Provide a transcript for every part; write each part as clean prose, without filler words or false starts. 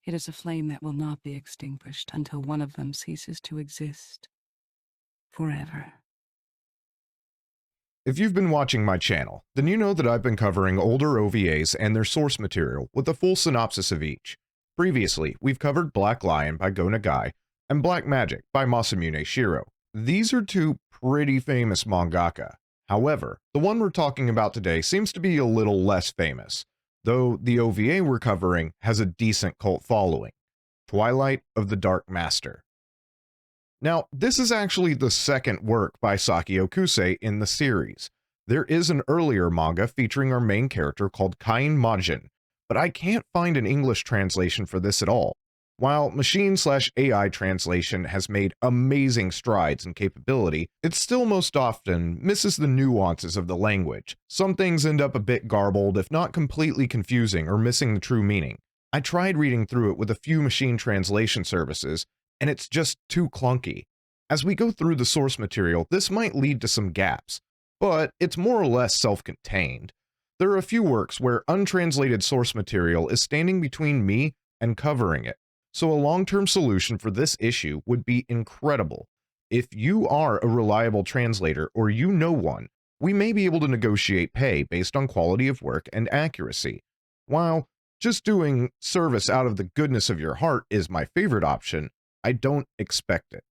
It is a flame that will not be extinguished until one of them ceases to exist. Forever. If you've been watching my channel, then you know that I've been covering older OVAs and their source material with a full synopsis of each. Previously, we've covered Black Lion by Go Nagai and Black Magic by Masamune Shirow. These are two pretty famous mangaka. However, the one we're talking about today seems to be a little less famous, though the OVA we're covering has a decent cult following. Twilight of the Dark Master. Now, this is actually the second work by Sakio Kusei in the series. There is an earlier manga featuring our main character called Kain Majin, but I can't find an English translation for this at all. While machine/AI translation has made amazing strides in capability, it still most often misses the nuances of the language. Some things end up a bit garbled, if not completely confusing or missing the true meaning. I tried reading through it with a few machine translation services, and it's just too clunky. As we go through the source material, this might lead to some gaps, but it's more or less self-contained. There are a few works where untranslated source material is standing between me and covering it, so a long-term solution for this issue would be incredible. If you are a reliable translator or you know one, we may be able to negotiate pay based on quality of work and accuracy. While just doing service out of the goodness of your heart is my favorite option, I don't expect it.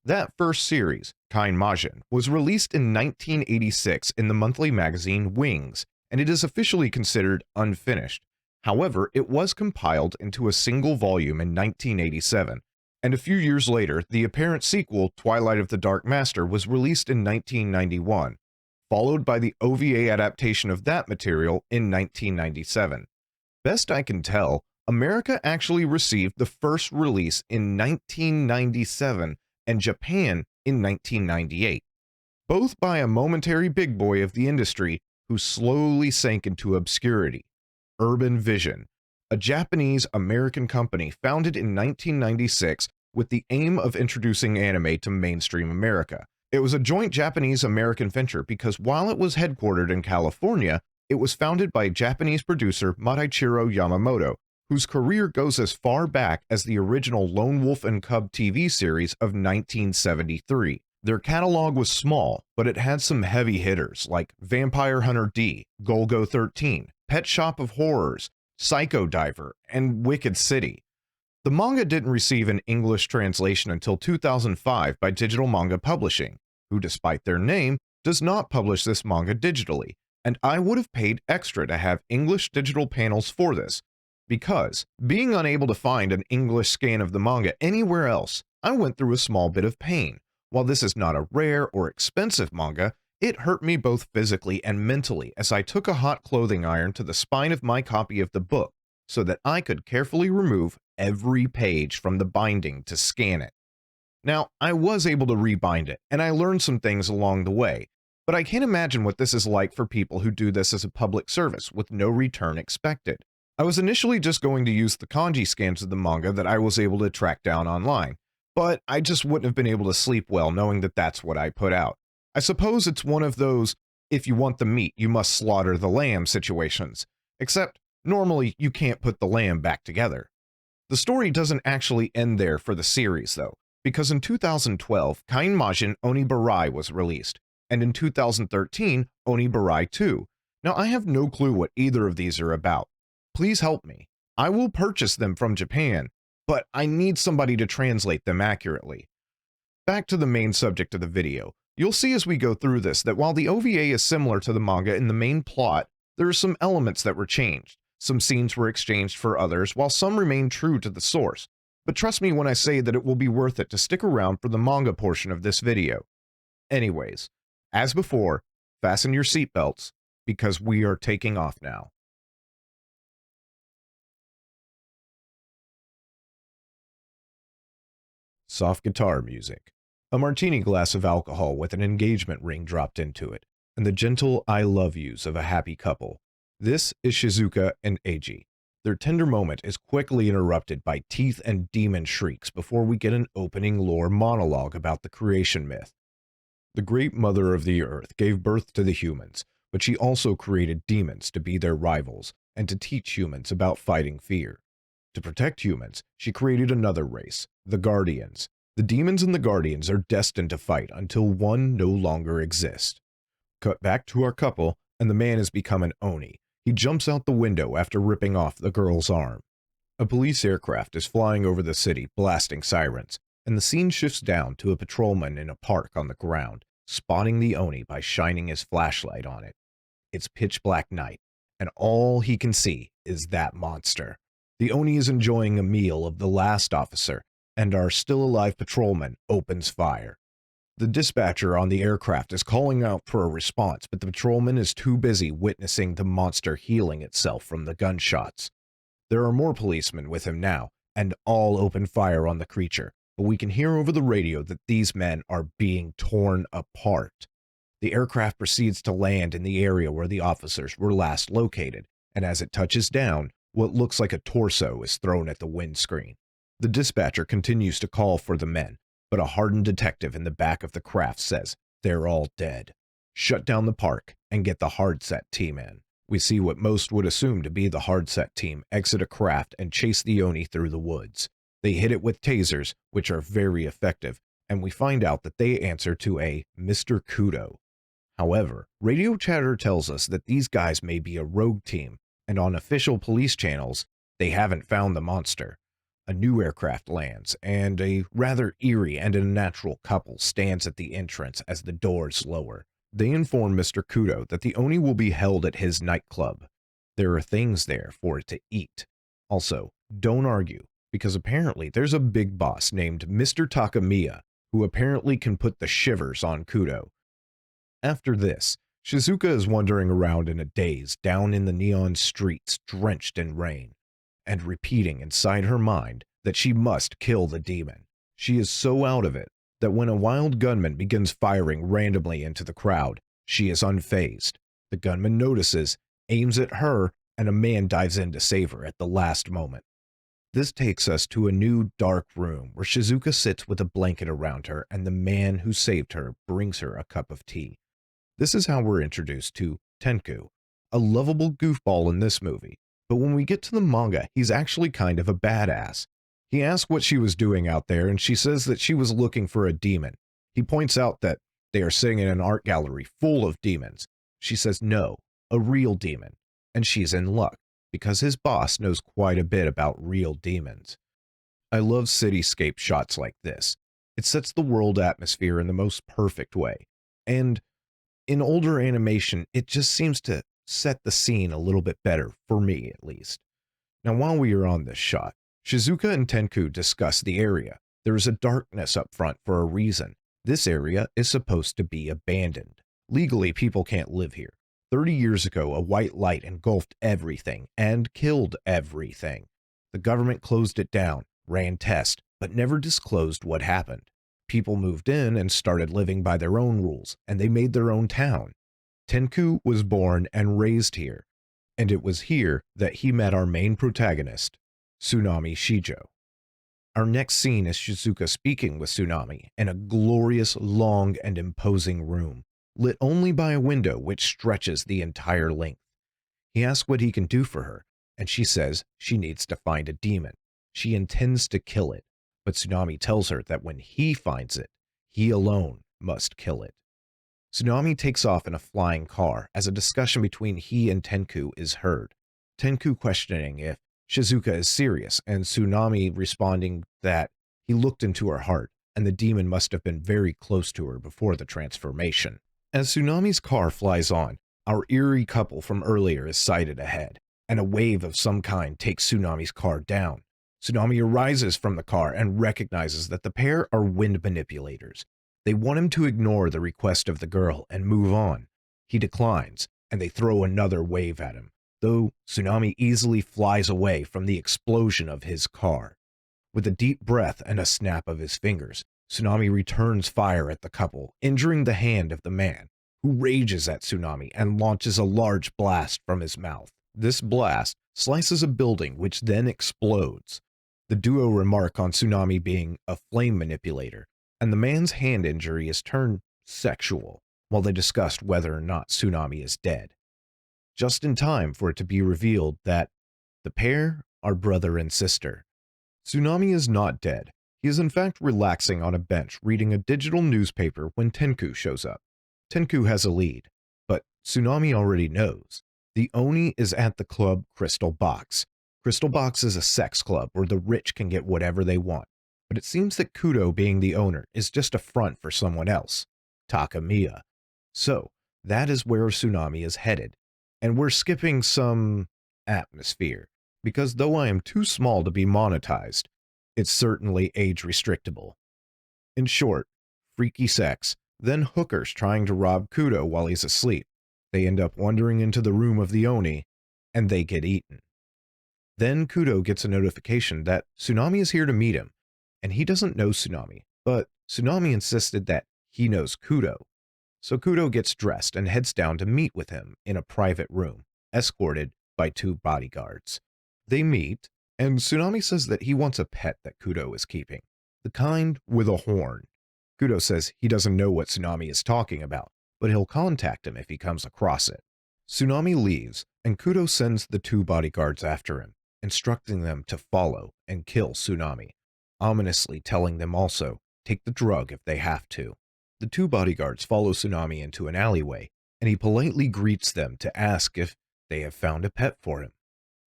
That first series, Kain Majin, was released in 1986 in the monthly magazine Wings, and it is officially considered unfinished. However, it was compiled into a single volume in 1987, and a few years later, the apparent sequel, Twilight of the Dark Master, was released in 1991, followed by the OVA adaptation of that material in 1997. Best I can tell, America actually received the first release in 1997 and Japan in 1998, both by a momentary big boy of the industry who slowly sank into obscurity, Urban Vision, a Japanese-American company founded in 1996 with the aim of introducing anime to mainstream America. It was a joint Japanese-American venture because while it was headquartered in California, it was founded by Japanese producer Madaichiro Yamamoto, whose career goes as far back as the original Lone Wolf and Cub TV series of 1973. Their catalog was small, but it had some heavy hitters like Vampire Hunter D, Golgo 13, Pet Shop of Horrors, Psycho Diver, and Wicked City. The manga didn't receive an English translation until 2005 by Digital Manga Publishing, who despite their name, does not publish this manga digitally, and I would have paid extra to have English digital panels for this, because, being unable to find an English scan of the manga anywhere else, I went through a small bit of pain. While this is not a rare or expensive manga, it hurt me both physically and mentally as I took a hot clothing iron to the spine of my copy of the book so that I could carefully remove every page from the binding to scan it. Now, I was able to rebind it, and I learned some things along the way, but I can't imagine what this is like for people who do this as a public service with no return expected. I was initially just going to use the kanji scans of the manga that I was able to track down online, but I just wouldn't have been able to sleep well knowing that that's what I put out. I suppose it's one of those, if you want the meat, you must slaughter the lamb situations, except normally you can't put the lamb back together. The story doesn't actually end there for the series though, because in 2012, Kain Majin Onibarai was released, and in 2013, Onibarai 2. Now I have no clue what either of these are about. Please help me. I will purchase them from Japan, but I need somebody to translate them accurately. Back to the main subject of the video. You'll see as we go through this that while the OVA is similar to the manga in the main plot, there are some elements that were changed. Some scenes were exchanged for others, while some remain true to the source. But trust me when I say that it will be worth it to stick around for the manga portion of this video. Anyways, as before, fasten your seatbelts, because we are taking off now. Soft guitar music, a martini glass of alcohol with an engagement ring dropped into it, and the gentle I love yous of a happy couple. This is Shizuka and Eiji. Their tender moment is quickly interrupted by teeth and demon shrieks before we get an opening lore monologue about the creation myth. The great mother of the earth gave birth to the humans, but she also created demons to be their rivals and to teach humans about fighting fear. To protect humans, she created another race, the Guardians. The demons and the Guardians are destined to fight until one no longer exists. Cut back to our couple, and the man has become an Oni. He jumps out the window after ripping off the girl's arm. A police aircraft is flying over the city, blasting sirens, and the scene shifts down to a patrolman in a park on the ground, spotting the Oni by shining his flashlight on it. It's pitch black night, and all he can see is that monster. The Oni is enjoying a meal of the last officer, and our still-alive patrolman opens fire. The dispatcher on the aircraft is calling out for a response, but the patrolman is too busy witnessing the monster healing itself from the gunshots. There are more policemen with him now, and all open fire on the creature, but we can hear over the radio that these men are being torn apart. The aircraft proceeds to land in the area where the officers were last located, and as it touches down, what looks like a torso is thrown at the windscreen. The dispatcher continues to call for the men, but a hardened detective in the back of the craft says they're all dead. Shut down the park and get the Hardset team in. We see what most would assume to be the Hardset team exit a craft and chase the Oni through the woods. They hit it with tasers, which are very effective, and we find out that they answer to a Mr. Kudo. However, radio chatter tells us that these guys may be a rogue team, and on official police channels, they haven't found the monster. A new aircraft lands, and a rather eerie and unnatural couple stands at the entrance as the doors lower. They inform Mr. Kudo that the Oni will be held at his nightclub. There are things there for it to eat. Also, don't argue, because apparently there's a big boss named Mr. Takamiya, who apparently can put the shivers on Kudo. After this, Shizuka is wandering around in a daze down in the neon streets drenched in rain, and repeating inside her mind that she must kill the demon. She is so out of it that when a wild gunman begins firing randomly into the crowd, she is unfazed. The gunman notices, aims at her, and a man dives in to save her at the last moment. This takes us to a new dark room where Shizuka sits with a blanket around her and the man who saved her brings her a cup of tea. This is how we're introduced to Tenku, a lovable goofball in this movie. But when we get to the manga, he's actually kind of a badass. He asks what she was doing out there, and she says that she was looking for a demon. He points out that they are sitting in an art gallery full of demons. She says no, a real demon, and she's in luck, because his boss knows quite a bit about real demons. I love cityscape shots like this. It sets the world atmosphere in the most perfect way, and in older animation, it just seems to set the scene a little bit better, for me at least. Now while we are on this shot, Shizuka and Tenku discuss the area. There is a darkness up front for a reason. This area is supposed to be abandoned. Legally, people can't live here. 30 years ago, a white light engulfed everything and killed everything. The government closed it down, ran tests, but never disclosed what happened. People moved in and started living by their own rules, and they made their own town. Tenku was born and raised here, and it was here that he met our main protagonist, Tsunami Shijo. Our next scene is Shizuka speaking with Tsunami in a glorious, long, and imposing room, lit only by a window which stretches the entire length. He asks what he can do for her, and she says she needs to find a demon. She intends to kill it, but Tsunami tells her that when he finds it, he alone must kill it. Tsunami takes off in a flying car as a discussion between he and Tenku is heard. Tenku questioning if Shizuka is serious, and Tsunami responding that he looked into her heart and the demon must have been very close to her before the transformation. As Tsunami's car flies on, our eerie couple from earlier is sighted ahead, and a wave of some kind takes Tsunami's car down. Tsunami arises from the car and recognizes that the pair are wind manipulators. They want him to ignore the request of the girl and move on. He declines, and they throw another wave at him, though Tsunami easily flies away from the explosion of his car. With a deep breath and a snap of his fingers, Tsunami returns fire at the couple, injuring the hand of the man, who rages at Tsunami and launches a large blast from his mouth. This blast slices a building which then explodes. The duo remark on Tsunami being a flame manipulator, and the man's hand injury is turned sexual, while they discussed whether or not Tsunami is dead. Just in time for it to be revealed that the pair our brother and sister. Tsunami is not dead. He is in fact relaxing on a bench reading a digital newspaper when Tenku shows up. Tenku has a lead, but Tsunami already knows. The Oni is at the club Crystal Box. Crystal Box is a sex club where the rich can get whatever they want, but it seems that Kudo being the owner is just a front for someone else, Takamiya. So, that is where Tsunami is headed, and we're skipping some atmosphere, because though I am too small to be monetized, it's certainly age restrictable. In short, freaky sex, then hookers trying to rob Kudo while he's asleep. They end up wandering into the room of the Oni, and they get eaten. Then Kudo gets a notification that Tsunami is here to meet him, and he doesn't know Tsunami, but Tsunami insisted that he knows Kudo. So Kudo gets dressed and heads down to meet with him in a private room, escorted by 2 bodyguards. They meet, and Tsunami says that he wants a pet that Kudo is keeping, the kind with a horn. Kudo says he doesn't know what Tsunami is talking about, but he'll contact him if he comes across it. Tsunami leaves, and Kudo sends the 2 bodyguards after him, instructing them to follow and kill Tsunami, ominously telling them also, take the drug if they have to. The 2 bodyguards follow Tsunami into an alleyway, and he politely greets them to ask if they have found a pet for him.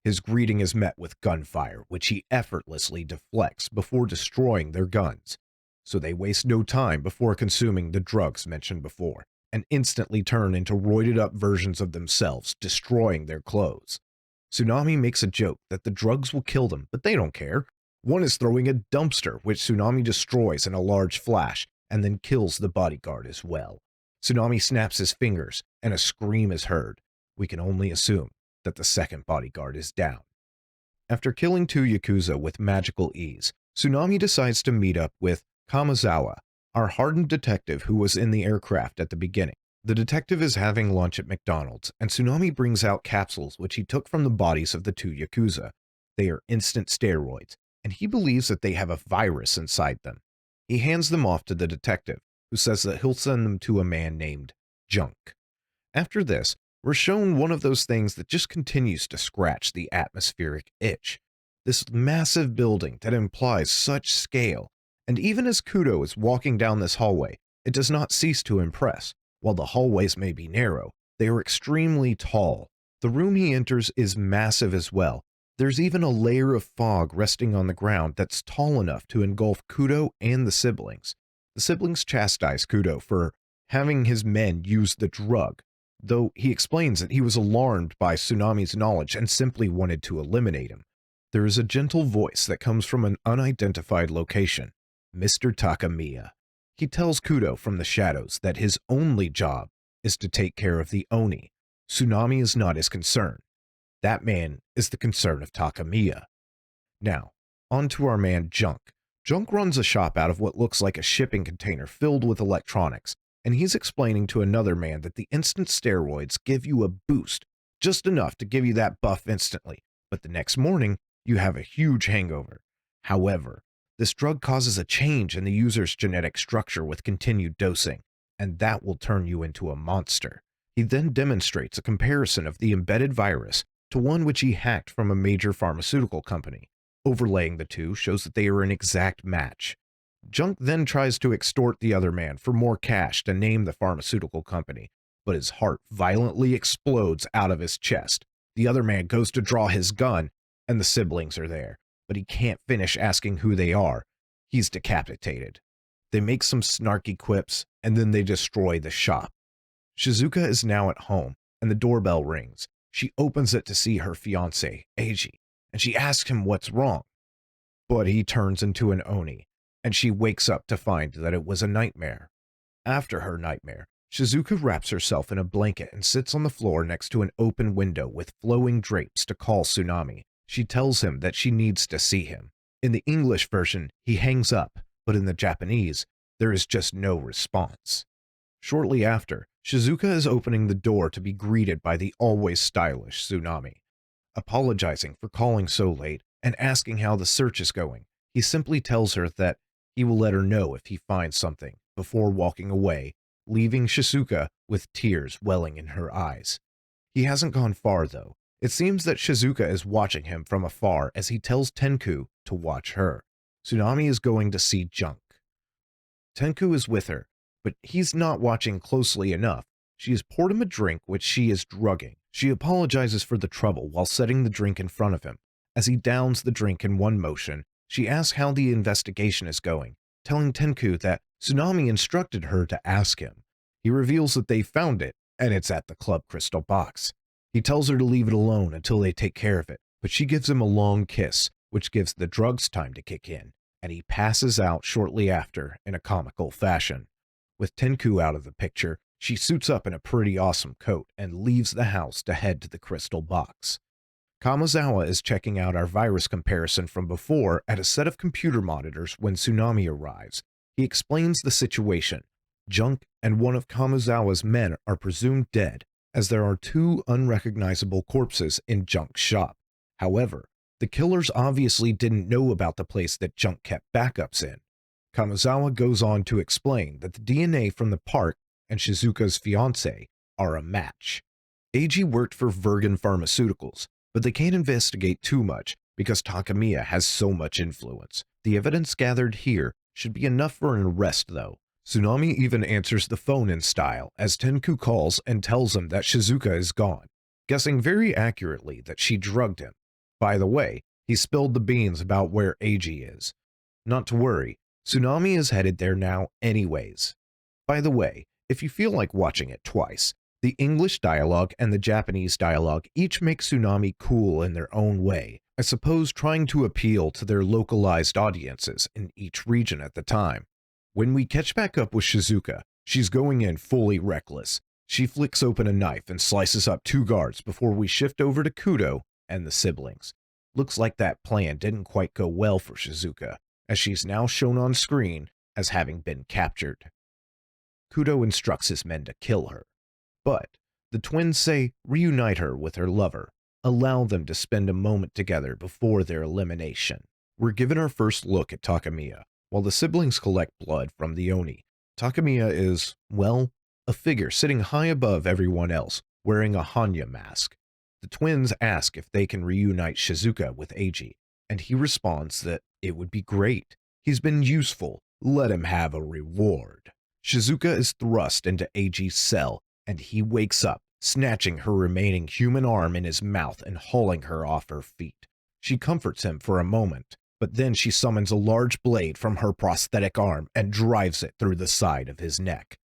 His greeting is met with gunfire, which he effortlessly deflects before destroying their guns. So they waste no time before consuming the drugs mentioned before, and instantly turn into roided-up versions of themselves, destroying their clothes. Tsunami makes a joke that the drugs will kill them, but they don't care. One is throwing a dumpster, which Tsunami destroys in a large flash, and then kills the bodyguard as well. Tsunami snaps his fingers, and a scream is heard. We can only assume that the second bodyguard is down. After killing 2 Yakuza with magical ease, Tsunami decides to meet up with Kamazawa, our hardened detective who was in the aircraft at the beginning. The detective is having lunch at McDonald's, and Tsunami brings out capsules which he took from the bodies of the 2 Yakuza. They are instant steroids, and he believes that they have a virus inside them. He hands them off to the detective, who says that he'll send them to a man named Junk. After this, we're shown one of those things that just continues to scratch the atmospheric itch. This massive building that implies such scale, and even as Kudo is walking down this hallway, it does not cease to impress. While the hallways may be narrow, they are extremely tall. The room he enters is massive as well. There's even a layer of fog resting on the ground that's tall enough to engulf Kudo and the siblings. The siblings chastise Kudo for having his men use the drug, though he explains that he was alarmed by Tsunami's knowledge and simply wanted to eliminate him. There is a gentle voice that comes from an unidentified location, Mr. Takamiya. He tells Kudo from the shadows that his only job is to take care of the Oni. Tsunami is not his concern. That man is the concern of Takamiya. Now, on to our man Junk. Junk runs a shop out of what looks like a shipping container filled with electronics, and he's explaining to another man that the instant steroids give you a boost, just enough to give you that buff instantly, but the next morning, you have a huge hangover. However, this drug causes a change in the user's genetic structure with continued dosing, and that will turn you into a monster. He then demonstrates a comparison of the embedded virus to one which he hacked from a major pharmaceutical company. Overlaying the two shows that they are an exact match. Junk then tries to extort the other man for more cash to name the pharmaceutical company, but his heart violently explodes out of his chest. The other man goes to draw his gun, and the siblings are there, but he can't finish asking who they are. He's decapitated. They make some snarky quips, and then they destroy the shop. Shizuka is now at home, and the doorbell rings. She opens it to see her fiancé, Eiji, and she asks him what's wrong. But he turns into an Oni, and she wakes up to find that it was a nightmare. After her nightmare, Shizuka wraps herself in a blanket and sits on the floor next to an open window with flowing drapes to call Tsunami. She tells him that she needs to see him. In the English version, he hangs up, but in the Japanese, there is just no response. Shortly after, Shizuka is opening the door to be greeted by the always stylish Tsunami. Apologizing for calling so late and asking how the search is going, he simply tells her that he will let her know if he finds something before walking away, leaving Shizuka with tears welling in her eyes. He hasn't gone far though. It seems that Shizuka is watching him from afar as he tells Tenku to watch her. Tsunami is going to see Junk. Tenku is with her, but he's not watching closely enough. She has poured him a drink which she is drugging. She apologizes for the trouble while setting the drink in front of him. As he downs the drink in one motion, she asks how the investigation is going, telling Tenku that Tsunami instructed her to ask him. He reveals that they found it, and it's at the club crystal box. He tells her to leave it alone until they take care of it, but she gives him a long kiss, which gives the drugs time to kick in, and he passes out shortly after in a comical fashion. With Tenku out of the picture, she suits up in a pretty awesome coat and leaves the house to head to the crystal box. Kamazawa is checking out our virus comparison from before at a set of computer monitors when Tsunami arrives. He explains the situation. Junk and one of Kamazawa's men are presumed dead, as there are 2 unrecognizable corpses in Junk's shop. However, the killers obviously didn't know about the place that Junk kept backups in. Kamazawa goes on to explain that the DNA from the park and Shizuka's fiancé are a match. AG worked for Virgin Pharmaceuticals, but they can't investigate too much because Takamiya has so much influence. The evidence gathered here should be enough for an arrest though. Tsunami even answers the phone in style as Tenku calls and tells him that Shizuka is gone, guessing very accurately that she drugged him. By the way, he spilled the beans about where AG is. Not to worry, Tsunami is headed there now anyways. By the way, if you feel like watching it twice, the English dialogue and the Japanese dialogue each make Tsunami cool in their own way, I suppose trying to appeal to their localized audiences in each region at the time. When we catch back up with Shizuka, she's going in fully reckless. She flicks open a knife and slices up 2 guards before we shift over to Kudo and the siblings. Looks like that plan didn't quite go well for Shizuka, as she's now shown on screen as having been captured. Kudo instructs his men to kill her, but the twins say reunite her with her lover, allow them to spend a moment together before their elimination. We're given our first look at Takamiya, while the siblings collect blood from the Oni. Takamiya is, well, a figure sitting high above everyone else, wearing a Hanya mask. The twins ask if they can reunite Shizuka with Eiji, and he responds that it would be great. He's been useful, let him have a reward. Shizuka is thrust into Eiji's cell, and he wakes up, snatching her remaining human arm in his mouth and hauling her off her feet. She comforts him for a moment, but then she summons a large blade from her prosthetic arm and drives it through the side of his neck.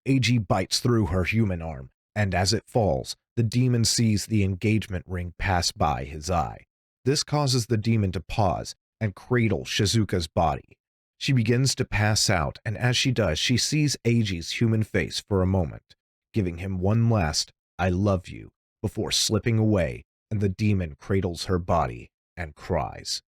Eiji bites through her human arm, and as it falls, the demon sees the engagement ring pass by his eye. This causes the demon to pause and cradle Shizuka's body. She begins to pass out, and as she does, she sees Eiji's human face for a moment, giving him one last "I love you" before slipping away, and the demon cradles her body and cries.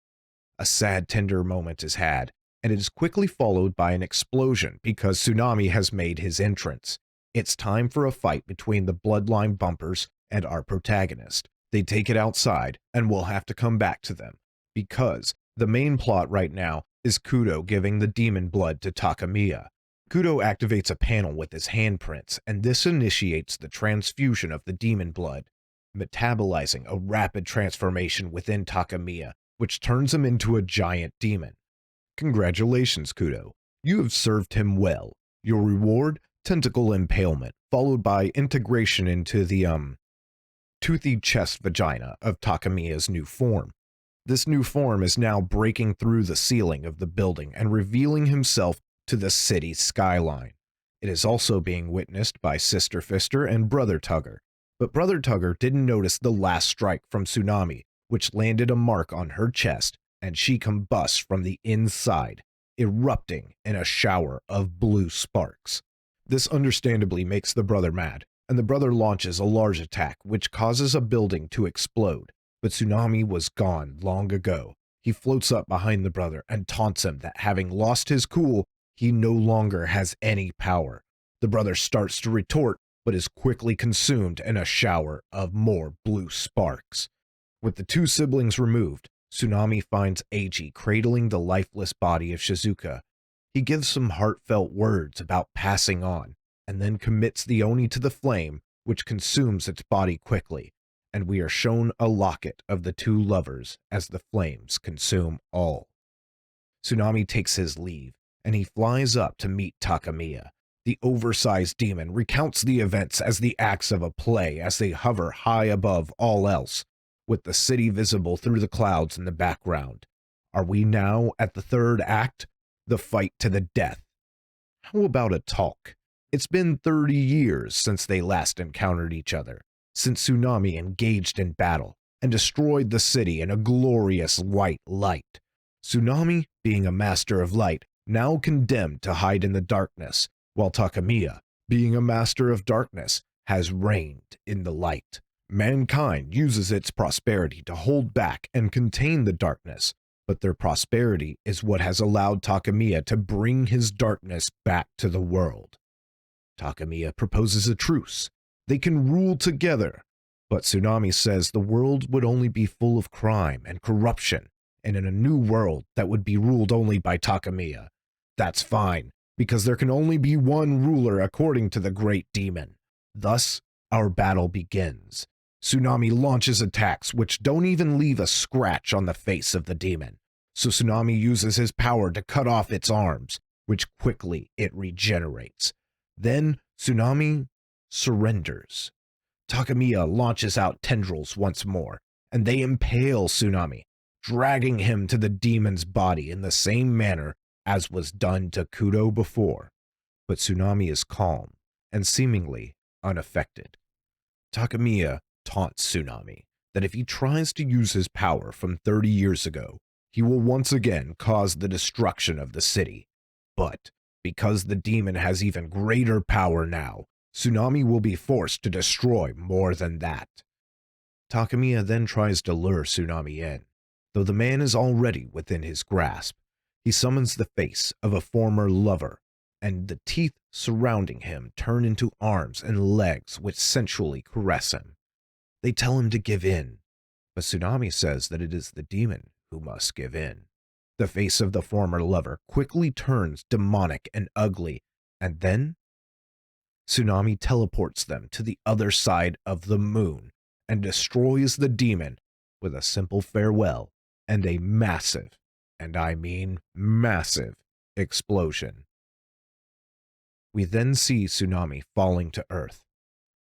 A sad, tender moment is had, and it is quickly followed by an explosion because Tsunami has made his entrance. It's time for a fight between the Bloodline Bumpers and our protagonist. They take it outside, and we'll have to come back to them, because the main plot right now is Kudo giving the demon blood to Takamiya. Kudo activates a panel with his handprints, and this initiates the transfusion of the demon blood, metabolizing a rapid transformation within Takamiya, which turns him into a giant demon. Congratulations, Kudo. You have served him well. Your reward? Tentacle impalement, followed by integration into the, toothy chest vagina of Takamiya's new form. This new form is now breaking through the ceiling of the building and revealing himself to the city's skyline. It is also being witnessed by Sister Fister and Brother Tugger, but Brother Tugger didn't notice the last strike from Tsunami, which landed a mark on her chest, and she combusts from the inside, erupting in a shower of blue sparks. This understandably makes the brother mad, and the brother launches a large attack which causes a building to explode, but Tsunami was gone long ago. He floats up behind the brother and taunts him that having lost his cool, he no longer has any power. The brother starts to retort, but is quickly consumed in a shower of more blue sparks. With the 2 siblings removed, Tsunami finds Eiji cradling the lifeless body of Shizuka. He gives some heartfelt words about passing on, and then commits the Oni to the flame, which consumes its body quickly, and we are shown a locket of the two lovers as the flames consume all. Tsunami takes his leave, and he flies up to meet Takamiya. The oversized demon recounts the events as the acts of a play as they hover high above all else, with the city visible through the clouds in the background. Are we now at the third act? The fight to the death. How about a talk? It's been 30 years since they last encountered each other, since Tsunami engaged in battle and destroyed the city in a glorious white light. Tsunami, being a master of light, now condemned to hide in the darkness, while Takamiya, being a master of darkness, has reigned in the light. Mankind uses its prosperity to hold back and contain the darkness, but their prosperity is what has allowed Takamiya to bring his darkness back to the world. Takamiya proposes a truce. They can rule together, but Tsunami says the world would only be full of crime and corruption, and in a new world that would be ruled only by Takamiya. That's fine, because there can only be one ruler according to the great demon. Thus, our battle begins. Tsunami launches attacks which don't even leave a scratch on the face of the demon, so Tsunami uses his power to cut off its arms, which quickly it regenerates. Then Tsunami surrenders. Takamiya launches out tendrils once more, and they impale Tsunami, dragging him to the demon's body in the same manner as was done to Kudo before. But Tsunami is calm and seemingly unaffected. Takamiya taunts Tsunami that if he tries to use his power from 30 years ago, he will once again cause the destruction of the city. But because the demon has even greater power now, Tsunami will be forced to destroy more than that. Takamiya then tries to lure Tsunami in, though the man is already within his grasp. He summons the face of a former lover, and the teeth surrounding him turn into arms and legs which sensually caress him. They tell him to give in, but Tsunami says that it is the demon who must give in. The face of the former lover quickly turns demonic and ugly, and then Tsunami teleports them to the other side of the moon and destroys the demon with a simple farewell and a massive, and I mean massive, explosion. We then see Tsunami falling to Earth,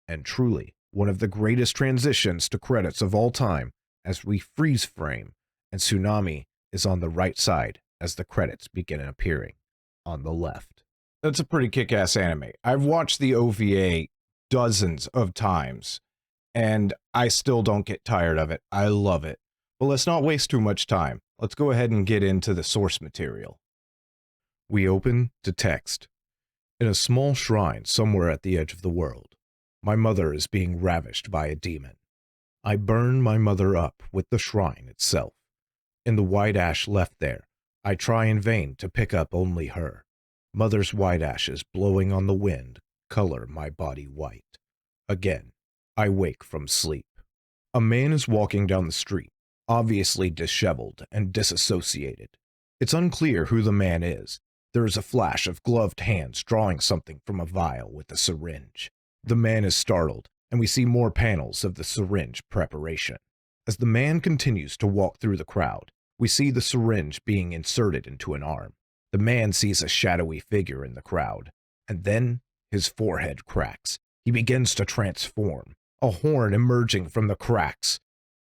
and truly one of the greatest transitions to credits of all time as we freeze frame and Tsunami is on the right side as the credits begin appearing on the left. That's a pretty kick-ass anime. I've watched the OVA dozens of times, and I still don't get tired of it. I love it. But let's not waste too much time. Let's go ahead and get into the source material. We open to text. In a small shrine somewhere at the edge of the world, my mother is being ravished by a demon. I burn my mother up with the shrine itself. In the white ash left there, I try in vain to pick up only her. Mother's white ashes blowing on the wind color my body white. Again, I wake from sleep. A man is walking down the street, obviously disheveled and disassociated. It's unclear who the man is. There is a flash of gloved hands drawing something from a vial with a syringe. The man is startled, and we see more panels of the syringe preparation. As the man continues to walk through the crowd, we see the syringe being inserted into an arm. The man sees a shadowy figure in the crowd, and then his forehead cracks. He begins to transform, a horn emerging from the cracks.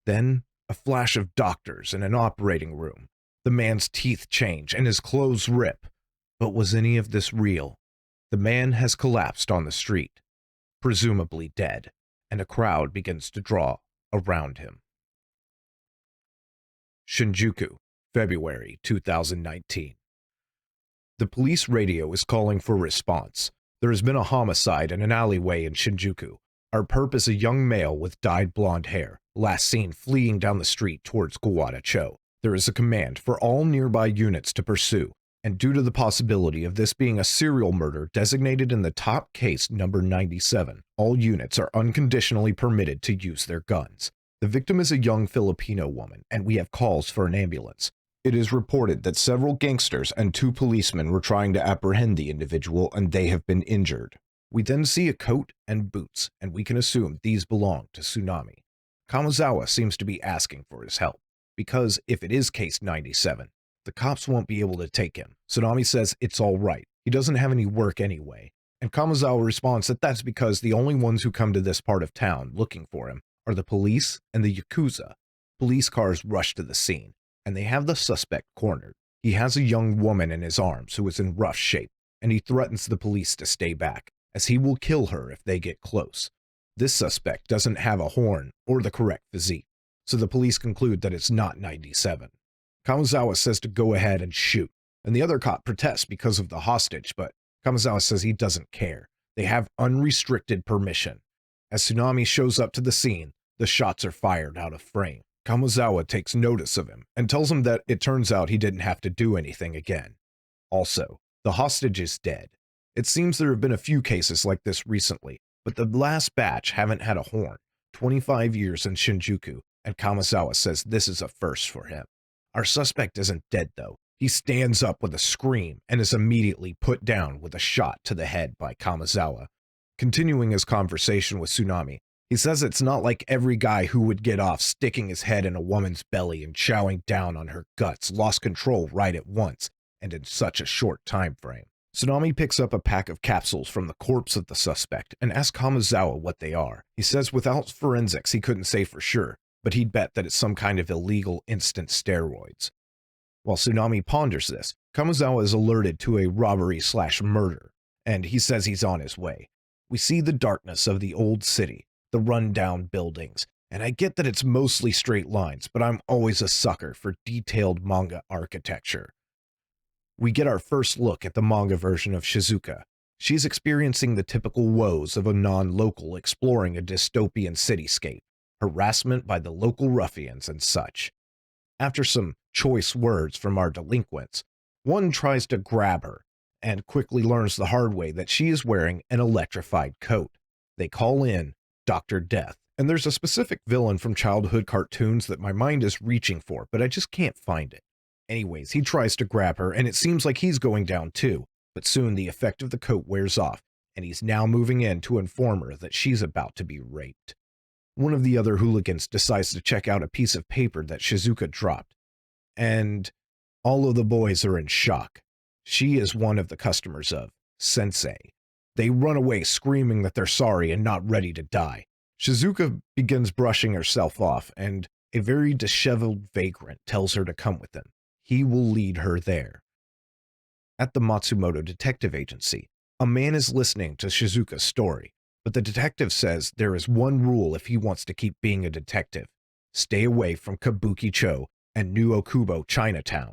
Then, a flash of doctors in an operating room. The man's teeth change and his clothes rip. But was any of this real? The man has collapsed on the street, presumably dead, and a crowd begins to draw around him. Shinjuku, February 2019. The police radio is calling for response. There has been a homicide in an alleyway in Shinjuku. Our perp is a young male with dyed blonde hair, last seen fleeing down the street towards Kawada-cho. There is a command for all nearby units to pursue, and due to the possibility of this being a serial murder designated in the top case number 97, all units are unconditionally permitted to use their guns. The victim is a young Filipino woman, and we have calls for an ambulance. It is reported that several gangsters and 2 policemen were trying to apprehend the individual, and they have been injured. We then see a coat and boots, and we can assume these belong to Tsunami. Kamizawa seems to be asking for his help, because if it is case 97, the cops won't be able to take him. Tsunami says it's all right. He doesn't have any work anyway. And Kamizawa responds that that's because the only ones who come to this part of town looking for him are the police and the Yakuza. Police cars rush to the scene, and they have the suspect cornered. He has a young woman in his arms who is in rough shape, and he threatens the police to stay back, as he will kill her if they get close. This suspect doesn't have a horn or the correct physique, so the police conclude that it's not 97. Kamizawa says to go ahead and shoot, and the other cop protests because of the hostage, but Kamizawa says he doesn't care. They have unrestricted permission. As Tsunami shows up to the scene, the shots are fired out of frame. Kamizawa takes notice of him and tells him that it turns out he didn't have to do anything again. Also, the hostage is dead. It seems there have been a few cases like this recently, but the last batch haven't had a horn. 25 years in Shinjuku, and Kamizawa says this is a first for him. Our suspect isn't dead though. He stands up with a scream and is immediately put down with a shot to the head by Kamizawa. Continuing his conversation with Tsunami, he says it's not like every guy who would get off sticking his head in a woman's belly and chowing down on her guts lost control right at once, and in such a short time frame. Tsunami picks up a pack of capsules from the corpse of the suspect and asks Kamizawa what they are. He says without forensics he couldn't say for sure, but he'd bet that it's some kind of illegal instant steroids. While Tsunami ponders this, Kamizawa is alerted to a robbery/murder, and he says he's on his way. We see the darkness of the old city, the run-down buildings, and I get that it's mostly straight lines, but I'm always a sucker for detailed manga architecture. We get our first look at the manga version of Shizuka. She's experiencing the typical woes of a non-local exploring a dystopian cityscape, harassment by the local ruffians and such. After some choice words from our delinquents, one tries to grab her, and quickly learns the hard way that she is wearing an electrified coat. They call in Dr. Death, and there's a specific villain from childhood cartoons that my mind is reaching for, but I just can't find it. Anyways, he tries to grab her, and it seems like he's going down too, but soon the effect of the coat wears off, and he's now moving in to inform her that she's about to be raped. One of the other hooligans decides to check out a piece of paper that Shizuka dropped, and all of the boys are in shock. She is one of the customers of Sensei. They run away screaming that they're sorry and not ready to die. Shizuka begins brushing herself off, and a very disheveled vagrant tells her to come with him. He will lead her there. At the Matsumoto Detective Agency, a man is listening to Shizuka's story, but the detective says there is one rule if he wants to keep being a detective: stay away from Kabukicho and New Okubo Chinatown.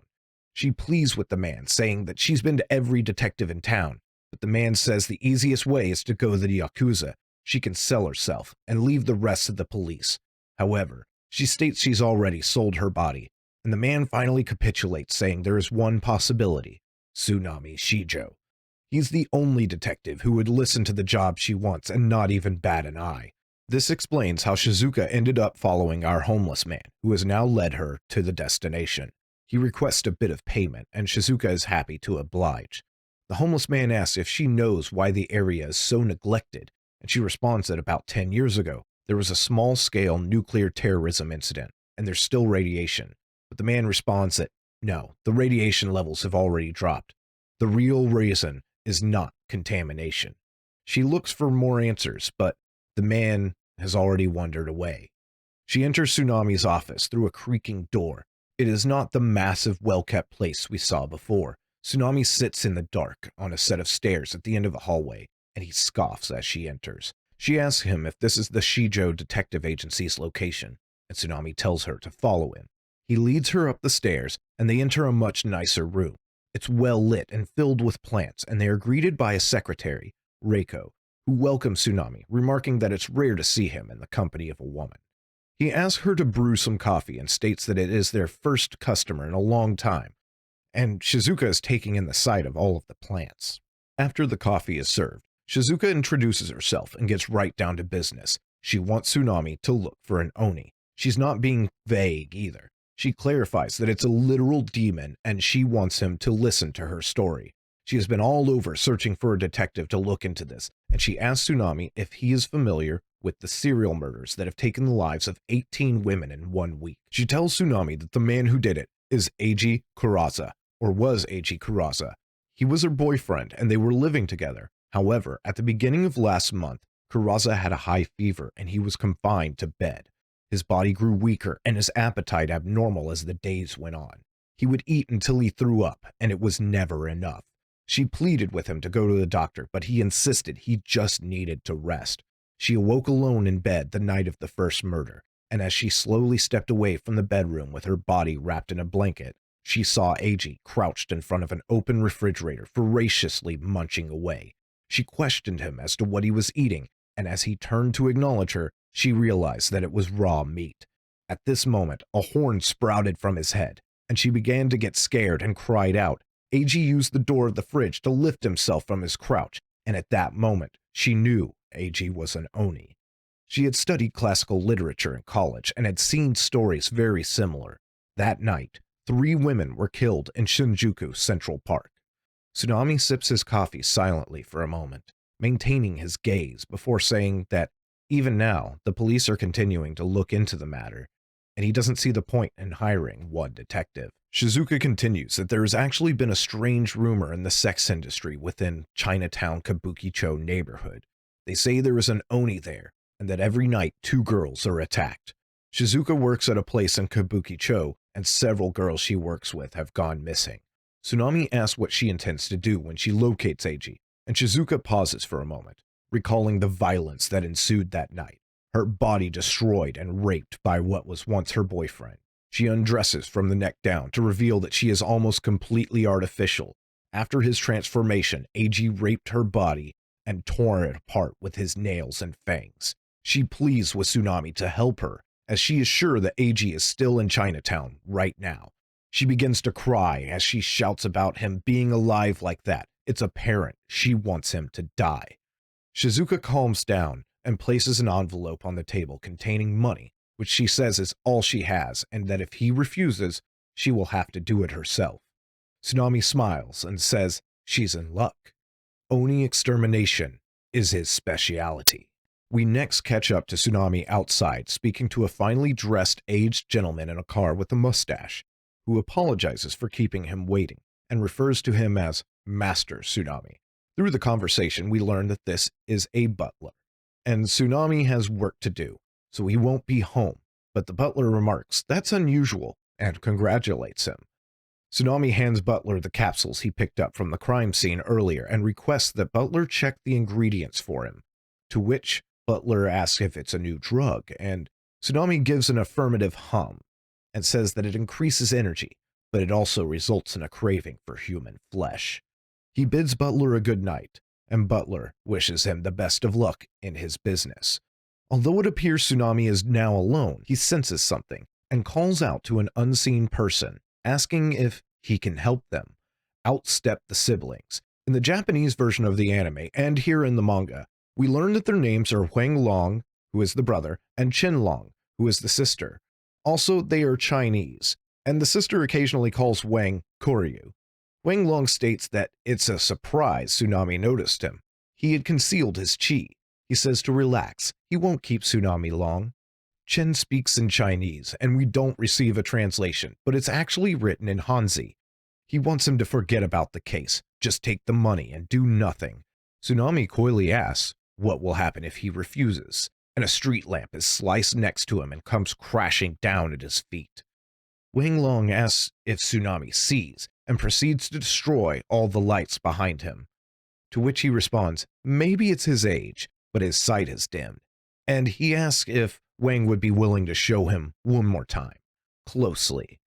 She pleads with the man, saying that she's been to every detective in town, but the man says the easiest way is to go to the Yakuza. She can sell herself and leave the rest of the police. However, she states she's already sold her body, and the man finally capitulates, saying there is one possibility: Tsunami Shijo. He's the only detective who would listen to the job she wants and not even bat an eye. This explains how Shizuka ended up following our homeless man, who has now led her to the destination. He requests a bit of payment, and Shizuka is happy to oblige. The homeless man asks if she knows why the area is so neglected, and she responds that about 10 years ago, there was a small-scale nuclear terrorism incident, and there's still radiation. But the man responds that, no, the radiation levels have already dropped. The real reason is not contamination. She looks for more answers, but the man has already wandered away. She enters Tsunami's office through a creaking door. It is not the massive, well-kept place we saw before. Tsunami sits in the dark on a set of stairs at the end of the hallway, and he scoffs as she enters. She asks him if this is the Shijo Detective Agency's location, and Tsunami tells her to follow him. He leads her up the stairs, and they enter a much nicer room. It's well lit and filled with plants, and they are greeted by a secretary, Reiko, who welcomes Tsunami, remarking that it's rare to see him in the company of a woman. He asks her to brew some coffee and states that it is their first customer in a long time, and Shizuka is taking in the sight of all of the plants. After the coffee is served, Shizuka introduces herself and gets right down to business. She wants Tsunami to look for an Oni. She's not being vague either. She clarifies that it's a literal demon and she wants him to listen to her story. She has been all over searching for a detective to look into this, and she asks Tsunami if he is familiar with the serial murders that have taken the lives of 18 women in 1 week. She tells Tsunami that the man who did it is Eiji Kuraza, or was Eiji Kuraza. He was her boyfriend and they were living together. However, at the beginning of last month, Kuraza had a high fever and he was confined to bed. His body grew weaker and his appetite abnormal as the days went on. He would eat until he threw up, and it was never enough. She pleaded with him to go to the doctor, but he insisted he just needed to rest. She awoke alone in bed the night of the first murder, and as she slowly stepped away from the bedroom with her body wrapped in a blanket, she saw Eiji crouched in front of an open refrigerator, voraciously munching away. She questioned him as to what he was eating, and as he turned to acknowledge her, she realized that it was raw meat. At this moment, a horn sprouted from his head, and she began to get scared and cried out. Eiji used the door of the fridge to lift himself from his crouch, and at that moment, she knew Eiji was an Oni. She had studied classical literature in college and had seen stories very similar. That night, 3 women were killed in Shinjuku Central Park. Tsunami sips his coffee silently for a moment, maintaining his gaze before saying that even now, the police are continuing to look into the matter, and he doesn't see the point in hiring one detective. Shizuka continues that there has actually been a strange rumor in the sex industry within Chinatown Kabukicho neighborhood. They say there is an Oni there, and that every night 2 girls are attacked. Shizuka works at a place in Kabukicho, and several girls she works with have gone missing. Tsunami asks what she intends to do when she locates Eiji, and Shizuka pauses for a moment, recalling the violence that ensued that night. Her body destroyed and raped by what was once her boyfriend. She undresses from the neck down to reveal that she is almost completely artificial. After his transformation, Eiji raped her body and tore it apart with his nails and fangs. She pleads with Tsunami to help her, as she is sure that Eiji is still in Chinatown right now. She begins to cry as she shouts about him being alive like that. It's apparent she wants him to die. Shizuka calms down and places an envelope on the table containing money, which she says is all she has, and that if he refuses, she will have to do it herself. Tsunami smiles and says she's in luck. Oni extermination is his speciality. We next catch up to Tsunami outside, speaking to a finely dressed aged gentleman in a car with a mustache, who apologizes for keeping him waiting and refers to him as Master Tsunami. Through the conversation, we learn that this is a butler, and Tsunami has work to do, so he won't be home, but the butler remarks that's unusual and congratulates him. Tsunami hands Butler the capsules he picked up from the crime scene earlier and requests that Butler check the ingredients for him, to which Butler asks if it's a new drug, and Tsunami gives an affirmative hum and says that it increases energy, but it also results in a craving for human flesh. He bids Butler a good night, and Butler wishes him the best of luck in his business. Although it appears Tsunami is now alone, he senses something and calls out to an unseen person, asking if he can help them outstep the siblings. In the Japanese version of the anime, and here in the manga, we learn that their names are Huang Long, who is the brother, and Chen Long, who is the sister. Also, they are Chinese, and the sister occasionally calls Wang Koryu. Wang Long states that it's a surprise Tsunami noticed him. He had concealed his chi. He says to relax, he won't keep Tsunami long. Chen speaks in Chinese, and we don't receive a translation, but it's actually written in Hanzi. He wants him to forget about the case, just take the money and do nothing. Tsunami coyly asks what will happen if he refuses, and a street lamp is sliced next to him and comes crashing down at his feet. Wang Long asks if Tsunami sees, and proceeds to destroy all the lights behind him. To which he responds, maybe it's his age, but his sight is dimmed. And he asks if Wang would be willing to show him one more time, closely.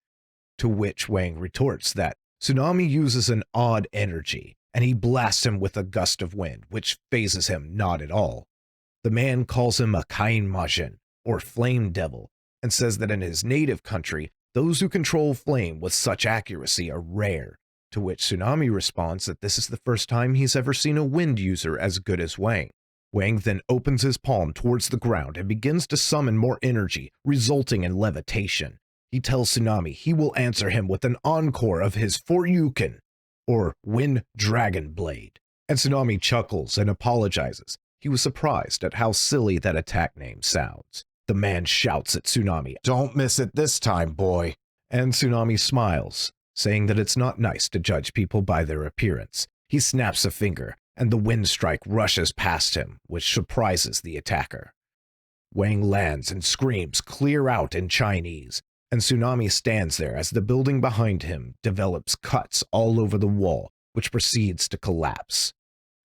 To which Wang retorts that Tsunami uses an odd energy, and he blasts him with a gust of wind, which phases him not at all. The man calls him a Kain Majin, or Flame Devil, and says that in his native country, those who control flame with such accuracy are rare, to which Tsunami responds that this is the first time he's ever seen a wind user as good as Wang. Wang then opens his palm towards the ground and begins to summon more energy, resulting in levitation. He tells Tsunami he will answer him with an encore of his Foryuken, or Wind Dragon Blade. And Tsunami chuckles and apologizes, He was surprised at how silly that attack name sounds. The man shouts at Tsunami, "Don't miss it this time, boy." And Tsunami smiles, saying that it's not nice to judge people by their appearance. He snaps a finger, and the wind strike rushes past him, which surprises the attacker. Wang lands and screams, "Clear out," in Chinese, and Tsunami stands there as the building behind him develops cuts all over the wall, which proceeds to collapse.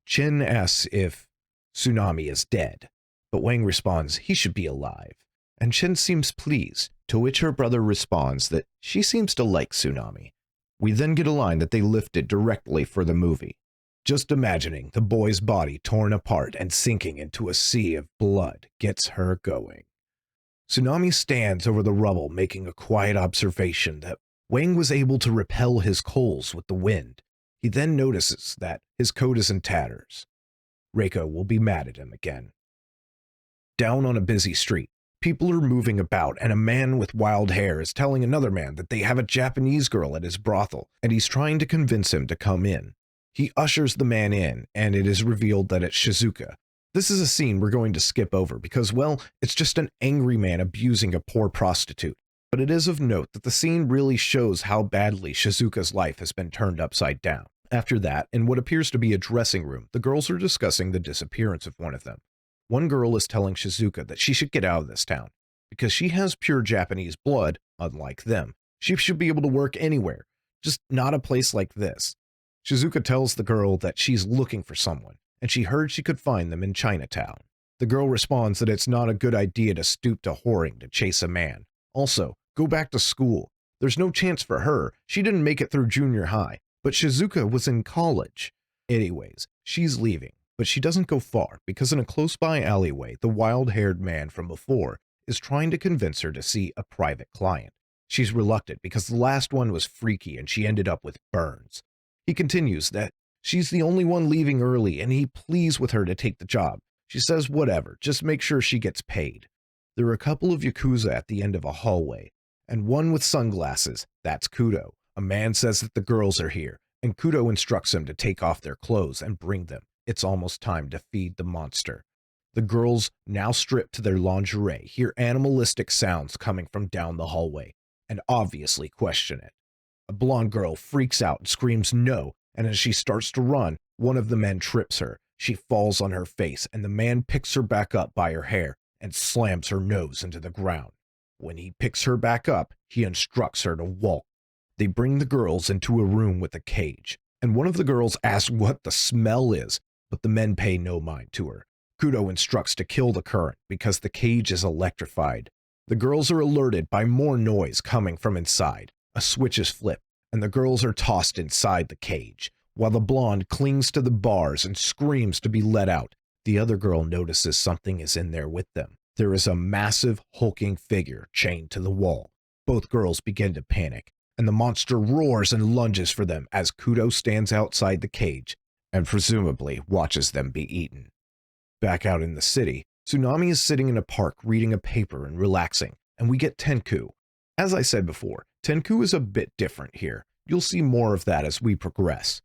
Chen asks if Tsunami is dead, but Wang responds he should be alive, and Chen seems pleased, to which her brother responds that she seems to like Tsunami. We then get a line that they lifted directly for the movie. Just imagining the boy's body torn apart and sinking into a sea of blood gets her going. Tsunami stands over the rubble making a quiet observation that Wang was able to repel his coals with the wind. He then notices that his coat is in tatters. Reiko will be mad at him again. Down on a busy street, people are moving about, and a man with wild hair is telling another man that they have a Japanese girl at his brothel, and he's trying to convince him to come in. He ushers the man in, and it is revealed that it's Shizuka. This is a scene we're going to skip over because, well, it's just an angry man abusing a poor prostitute. But it is of note that the scene really shows how badly Shizuka's life has been turned upside down. After that, in what appears to be a dressing room, the girls are discussing the disappearance of one of them. One girl is telling Shizuka that she should get out of this town, because she has pure Japanese blood, unlike them. She should be able to work anywhere, just not a place like this. Shizuka tells the girl that she's looking for someone, and she heard she could find them in Chinatown. The girl responds that it's not a good idea to stoop to whoring to chase a man. Also, go back to school. There's no chance for her. She didn't make it through junior high, but Shizuka was in college. Anyways, she's leaving, but she doesn't go far because in a close-by alleyway, the wild-haired man from before is trying to convince her to see a private client. She's reluctant because the last one was freaky and she ended up with burns. He continues that she's the only one leaving early and he pleads with her to take the job. She says whatever, just make sure she gets paid. There are a couple of Yakuza at the end of a hallway, and one with sunglasses, that's Kudo. A man says that the girls are here, and Kudo instructs him to take off their clothes and bring them. It's almost time to feed the monster. The girls, now stripped to their lingerie, hear animalistic sounds coming from down the hallway, and obviously question it. A blonde girl freaks out and screams no, and as she starts to run, one of the men trips her. She falls on her face, and the man picks her back up by her hair and slams her nose into the ground. When he picks her back up, he instructs her to walk. They bring the girls into a room with a cage, and one of the girls asks what the smell is, but the men pay no mind to her. Kudo instructs to kill the current because the cage is electrified. The girls are alerted by more noise coming from inside. A switch is flipped, and the girls are tossed inside the cage, while the blonde clings to the bars and screams to be let out. The other girl notices something is in there with them. There is a massive, hulking figure chained to the wall. Both girls begin to panic, and the monster roars and lunges for them as Kudo stands outside the cage and presumably watches them be eaten. Back out in the city, Tsunami is sitting in a park reading a paper and relaxing, and we get Tenku. As I said before, Tenku is a bit different here. You'll see more of that as we progress.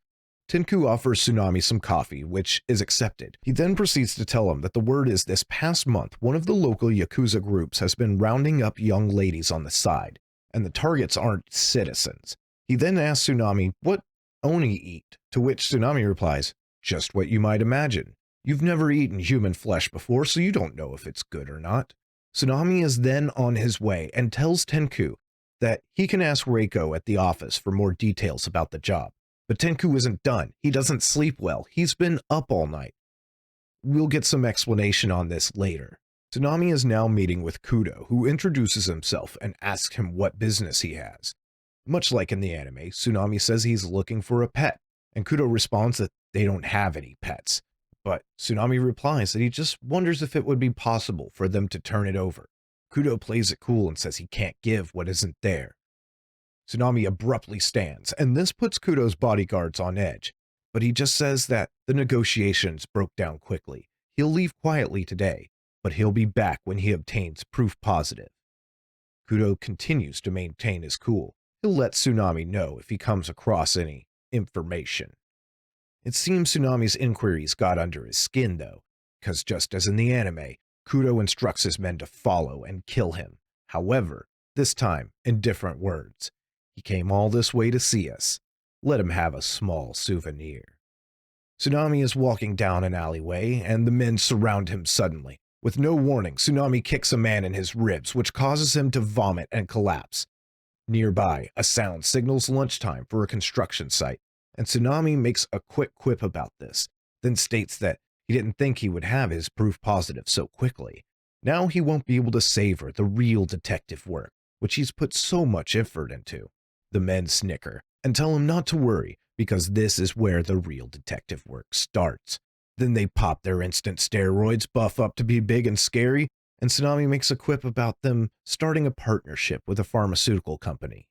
Tenku offers Tsunami some coffee, which is accepted. He then proceeds to tell him that the word is this past month, one of the local Yakuza groups has been rounding up young ladies on the side, and the targets aren't citizens. He then asks Tsunami what Oni eat, to which Tsunami replies, "Just what you might imagine. You've never eaten human flesh before, so you don't know if it's good or not." Tsunami is then on his way and tells Tenku that he can ask Reiko at the office for more details about the job. But Tenku isn't done. He doesn't sleep well. He's been up all night. We'll get some explanation on this later. Tsunami is now meeting with Kudo, who introduces himself and asks him what business he has. Much like in the anime, Tsunami says he's looking for a pet, and Kudo responds that they don't have any pets. But Tsunami replies that he just wonders if it would be possible for them to turn it over. Kudo plays it cool and says he can't give what isn't there. Tsunami abruptly stands, and this puts Kudo's bodyguards on edge, but he just says that the negotiations broke down quickly. He'll leave quietly today, but he'll be back when he obtains proof positive. Kudo continues to maintain his cool. He'll let Tsunami know if he comes across any information. It seems Tsunami's inquiries got under his skin, though. because just as in the anime, Kudo instructs his men to follow and kill him. However, this time in different words. He came all this way to see us. Let him have a small souvenir. Tsunami is walking down an alleyway, and the men surround him suddenly. With no warning, Tsunami kicks a man in his ribs, which causes him to vomit and collapse. Nearby, a sound signals lunchtime for a construction site, and Tsunami makes a quick quip about this, then states that he didn't think he would have his proof positive so quickly. Now he won't be able to savor the real detective work, which he's put so much effort into. The men snicker and tell him not to worry, because this is where the real detective work starts. Then they pop their instant steroids, buff up to be big and scary, and Tsunami makes a quip about them starting a partnership with a pharmaceutical company.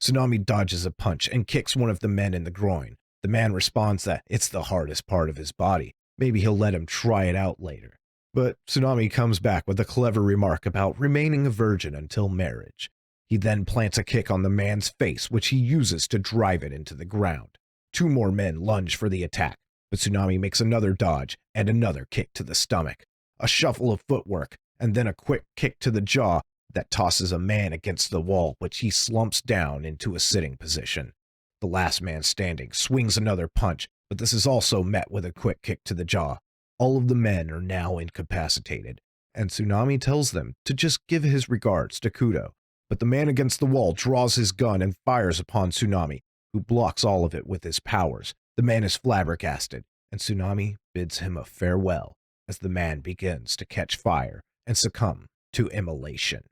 Tsunami dodges a punch and kicks one of the men in the groin. The man responds that it's the hardest part of his body. Maybe he'll let him try it out later. But Tsunami comes back with a clever remark about remaining a virgin until marriage. He then plants a kick on the man's face, which he uses to drive it into the ground. 2 more men lunge for the attack, but Tsunami makes another dodge and another kick to the stomach. A shuffle of footwork, and then a quick kick to the jaw that tosses a man against the wall, which he slumps down into a sitting position. The last man standing swings another punch, but this is also met with a quick kick to the jaw. All of the men are now incapacitated, and Tsunami tells them to just give his regards to Kudo. But the man against the wall draws his gun and fires upon Tsunami, who blocks all of it with his powers. The man is flabbergasted, and Tsunami bids him a farewell as the man begins to catch fire and succumb to immolation.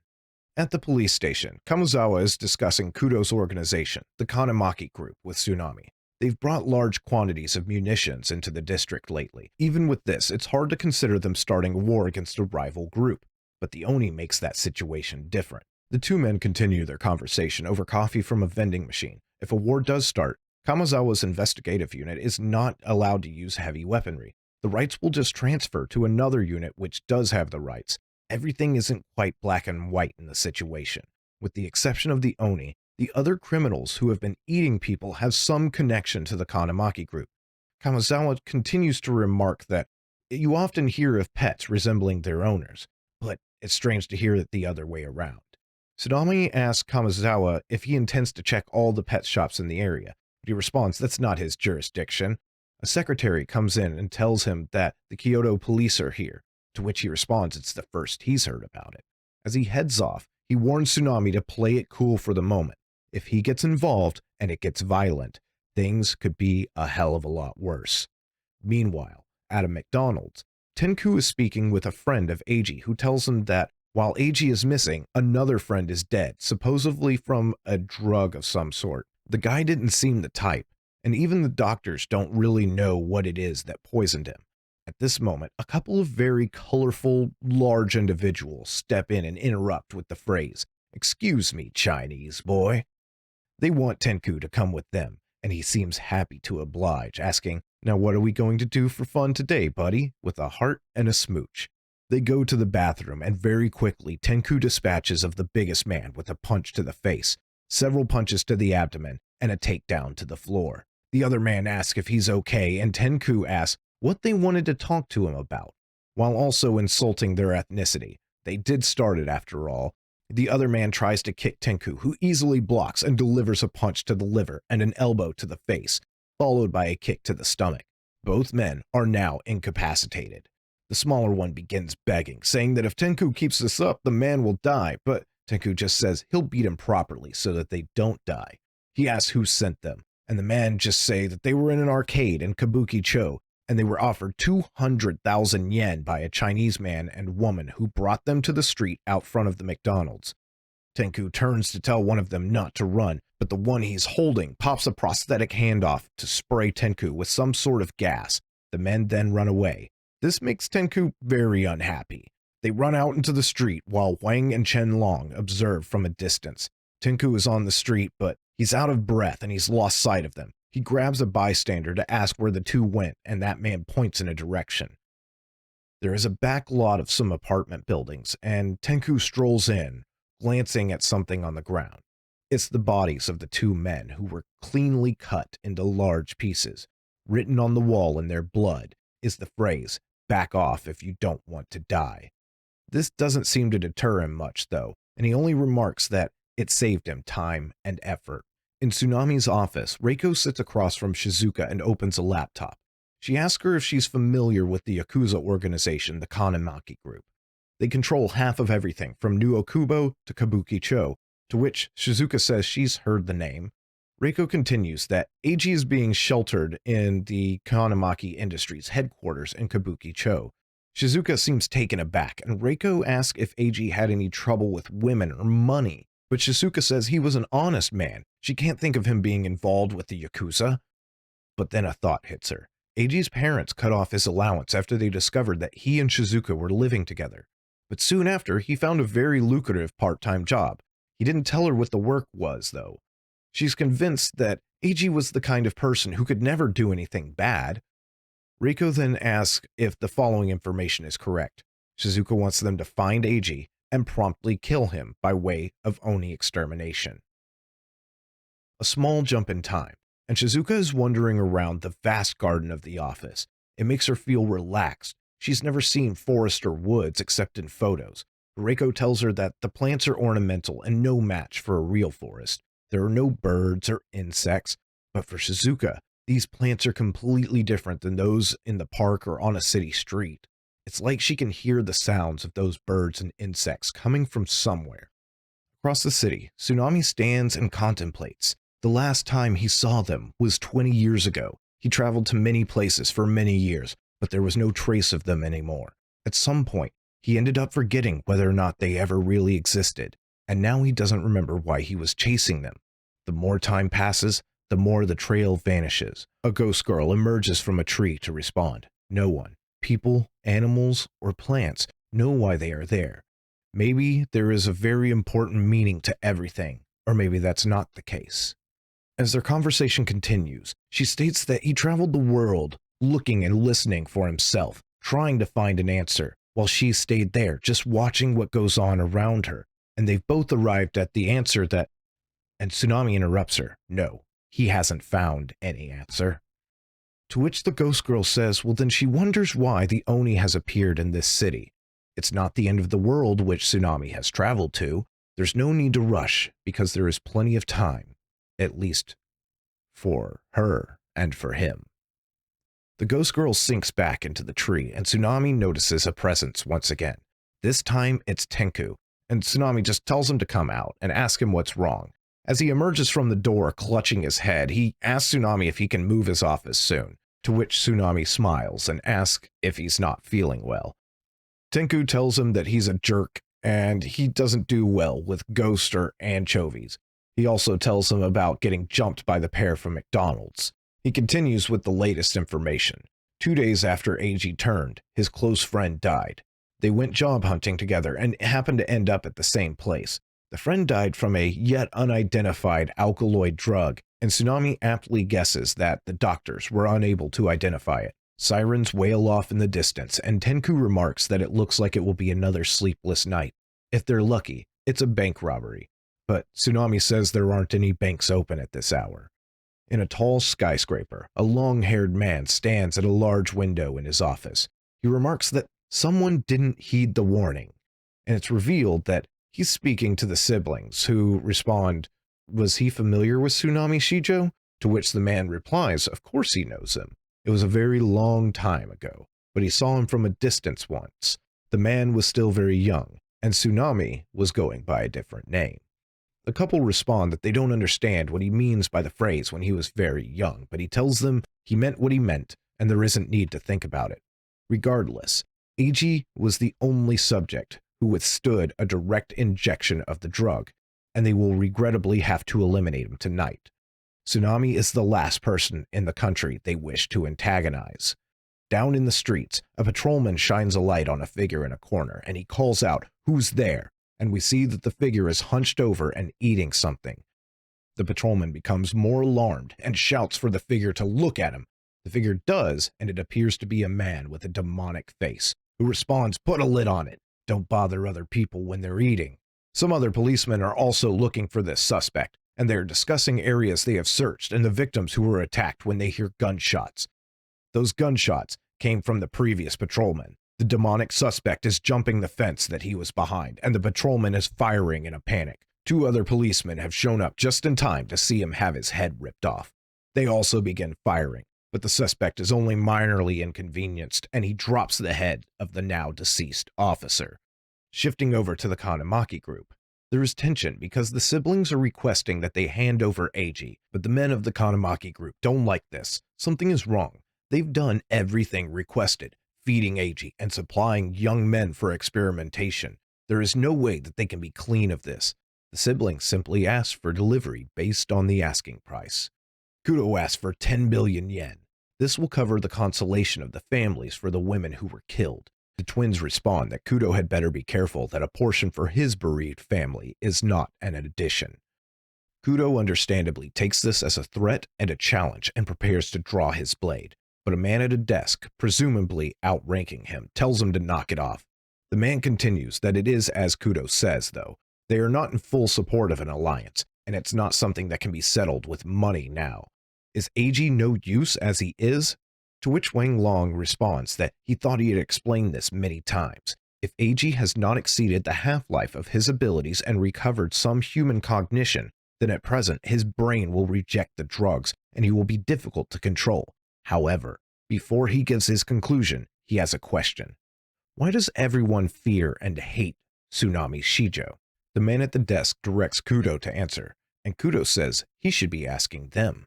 At the police station, Kamozawa is discussing Kudo's organization, the Kanamaki Group, with Tsunami. They've brought large quantities of munitions into the district lately. Even with this, it's hard to consider them starting a war against a rival group, but the Oni makes that situation different. The 2 men continue their conversation over coffee from a vending machine. If a war does start, Kamozawa's investigative unit is not allowed to use heavy weaponry. The rights will just transfer to another unit which does have the rights. Everything isn't quite black and white in the situation. With the exception of the Oni, the other criminals who have been eating people have some connection to the Kanamaki Group. Kamozawa continues to remark that you often hear of pets resembling their owners, but it's strange to hear it the other way around. Tsunami asks Kamozawa if he intends to check all the pet shops in the area, but he responds that's not his jurisdiction. A secretary comes in and tells him that the Kyoto police are here, to which he responds it's the first he's heard about it. As he heads off, he warns Tsunami to play it cool for the moment. If he gets involved and it gets violent, things could be a hell of a lot worse. Meanwhile, at a McDonald's, Tenku is speaking with a friend of Eiji who tells him that while Eiji is missing, another friend is dead, supposedly from a drug of some sort. The guy didn't seem the type, and even the doctors don't really know what it is that poisoned him. At this moment, a couple of very colorful, large individuals step in and interrupt with the phrase, "Excuse me, Chinese boy." They want Tenku to come with them, and he seems happy to oblige, asking, "Now what are we going to do for fun today, buddy?" with a heart and a smooch. They go to the bathroom, and very quickly Tenku dispatches of the biggest man with a punch to the face, several punches to the abdomen, and a takedown to the floor. The other man asks if he's okay, and Tenku asks what they wanted to talk to him about, while also insulting their ethnicity. They did start it after all. The other man tries to kick Tenku, who easily blocks and delivers a punch to the liver and an elbow to the face, followed by a kick to the stomach. Both men are now incapacitated. The smaller one begins begging, saying that if Tenku keeps this up, the man will die, but Tenku just says he'll beat him properly so that they don't die. He asks who sent them, and the man just say that they were in an arcade in Kabuki-cho, and they were offered 200,000 yen by a Chinese man and woman who brought them to the street out front of the McDonald's. Tenku turns to tell one of them not to run, but the one he's holding pops a prosthetic hand off to spray Tenku with some sort of gas. The men then run away. This makes Tenku very unhappy. They run out into the street while Wang and Chen Long observe from a distance. Tenku is on the street, but he's out of breath and he's lost sight of them. He grabs a bystander to ask where the 2 went, and that man points in a direction. There is a back lot of some apartment buildings, and Tenku strolls in, glancing at something on the ground. It's the bodies of the 2 men who were cleanly cut into large pieces. Written on the wall in their blood is the phrase, back off if you don't want to die. This doesn't seem to deter him much, though, and he only remarks that it saved him time and effort. In Tsunami's office, Reiko sits across from Shizuka and opens a laptop. She asks her if she's familiar with the Yakuza organization, the Kanamaki Group. They control half of everything from New Okubo to Kabuki-cho, to which Shizuka says she's heard the name. Reiko continues that Eiji is being sheltered in the Kanamaki Industries headquarters in Kabuki-cho. Shizuka seems taken aback, and Reiko asks if Eiji had any trouble with women or money, but Shizuka says he was an honest man. She can't think of him being involved with the Yakuza. But then a thought hits her. Eiji's parents cut off his allowance after they discovered that he and Shizuka were living together. But soon after, he found a very lucrative part-time job. He didn't tell her what the work was, though. She's convinced that Eiji was the kind of person who could never do anything bad. Reiko then asks if the following information is correct. Shizuka wants them to find Eiji and promptly kill him by way of Oni extermination. A small jump in time, and Shizuka is wandering around the vast garden of the office. It makes her feel relaxed. She's never seen forest or woods except in photos. Reiko tells her that the plants are ornamental and no match for a real forest. There are no birds or insects, but for Shizuka, these plants are completely different than those in the park or on a city street. It's like she can hear the sounds of those birds and insects coming from somewhere. Across the city, Tsunami stands and contemplates. The last time he saw them was 20 years ago. He traveled to many places for many years, but there was no trace of them anymore. At some point, he ended up forgetting whether or not they ever really existed, and now he doesn't remember why he was chasing them. The more time passes, the more the trail vanishes. A ghost girl emerges from a tree to respond. No one, people, animals, or plants, know why they are there. Maybe there is a very important meaning to everything, or maybe that's not the case. As their conversation continues, she states that he traveled the world, looking and listening for himself, trying to find an answer, while she stayed there, just watching what goes on around her, and they've both arrived at the answer that... And Tsunami interrupts her. No, he hasn't found any answer. To which the ghost girl says, well, then she wonders why the Oni has appeared in this city. It's not the end of the world which Tsunami has traveled to. There's no need to rush, because there is plenty of time, at least for her and for him. The ghost girl sinks back into the tree, and Tsunami notices a presence once again. This time, it's Tenku, and Tsunami just tells him to come out and ask him what's wrong. As he emerges from the door, clutching his head, he asks Tsunami if he can move his office soon, to which Tsunami smiles and asks if he's not feeling well. Tenku tells him that he's a jerk, and he doesn't do well with ghosts or anchovies. He also tells him about getting jumped by the pair from McDonald's. He continues with the latest information. 2 days after Eiji turned, his close friend died. They went job hunting together and happened to end up at the same place. The friend died from a yet unidentified alkaloid drug, and Tsunami aptly guesses that the doctors were unable to identify it. Sirens wail off in the distance, and Tenku remarks that it looks like it will be another sleepless night. If they're lucky, it's a bank robbery. But Tsunami says there aren't any banks open at this hour. In a tall skyscraper, a long-haired man stands at a large window in his office. He remarks that someone didn't heed the warning, and it's revealed that he's speaking to the siblings, who respond, was he familiar with Tsunami Shijo? To which the man replies, of course he knows him. It was a very long time ago, but he saw him from a distance once. The man was still very young, and Tsunami was going by a different name. The couple respond that they don't understand what he means by the phrase when he was very young, but he tells them he meant what he meant, and there isn't need to think about it. Regardless, Eiji was the only subject who withstood a direct injection of the drug, and they will regrettably have to eliminate him tonight. Tsunami is the last person in the country they wish to antagonize. Down in the streets, a patrolman shines a light on a figure in a corner, and he calls out, "Who's there?" And we see that the figure is hunched over and eating something. The patrolman becomes more alarmed and shouts for the figure to look at him. The figure does, and it appears to be a man with a demonic face, who responds, "Put a lid on it. Don't bother other people when they're eating." Some other policemen are also looking for this suspect, and they're discussing areas they have searched and the victims who were attacked when they hear gunshots. Those gunshots came from the previous patrolman. The demonic suspect is jumping the fence that he was behind, and the patrolman is firing in a panic. 2 other policemen have shown up just in time to see him have his head ripped off. They also begin firing, but the suspect is only minorly inconvenienced, and he drops the head of the now deceased officer. Shifting over to the Kanamaki group, there is tension because the siblings are requesting that they hand over Eiji, but the men of the Kanamaki group don't like this. Something is wrong. They've done everything requested, feeding Eiji and supplying young men for experimentation. There is no way that they can be clean of this. The siblings simply ask for delivery based on the asking price. Kudo asks for 10 billion yen. This will cover the consolation of the families for the women who were killed. The twins respond that Kudo had better be careful that a portion for his bereaved family is not an addition. Kudo understandably takes this as a threat and a challenge and prepares to draw his blade, but a man at a desk, presumably outranking him, tells him to knock it off. The man continues that it is as Kudo says, though. They are not in full support of an alliance, and it's not something that can be settled with money now. Is Eiji no use as he is? To which Wang Long responds that he thought he had explained this many times. If Eiji has not exceeded the half-life of his abilities and recovered some human cognition, then at present his brain will reject the drugs and he will be difficult to control. However, before he gives his conclusion, he has a question. Why does everyone fear and hate Tsunami Shijo? The man at the desk directs Kudo to answer, and Kudo says he should be asking them.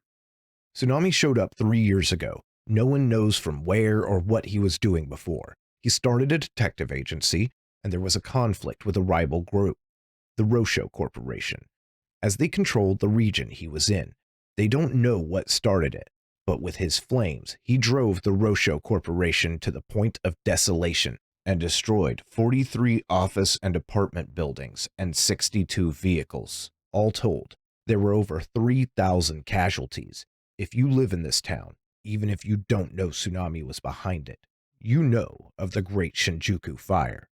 Tsunami showed up 3 years ago. No one knows from where or what he was doing before. He started a detective agency, and there was a conflict with a rival group, the Rosho Corporation, as they controlled the region he was in. They don't know what started it, but with his flames, he drove the Rosho Corporation to the point of desolation and destroyed 43 office and apartment buildings and 62 vehicles. All told, there were over 3,000 casualties. If you live in this town, even if you don't know Tsunami was behind it, you know of the Great Shinjuku Fire.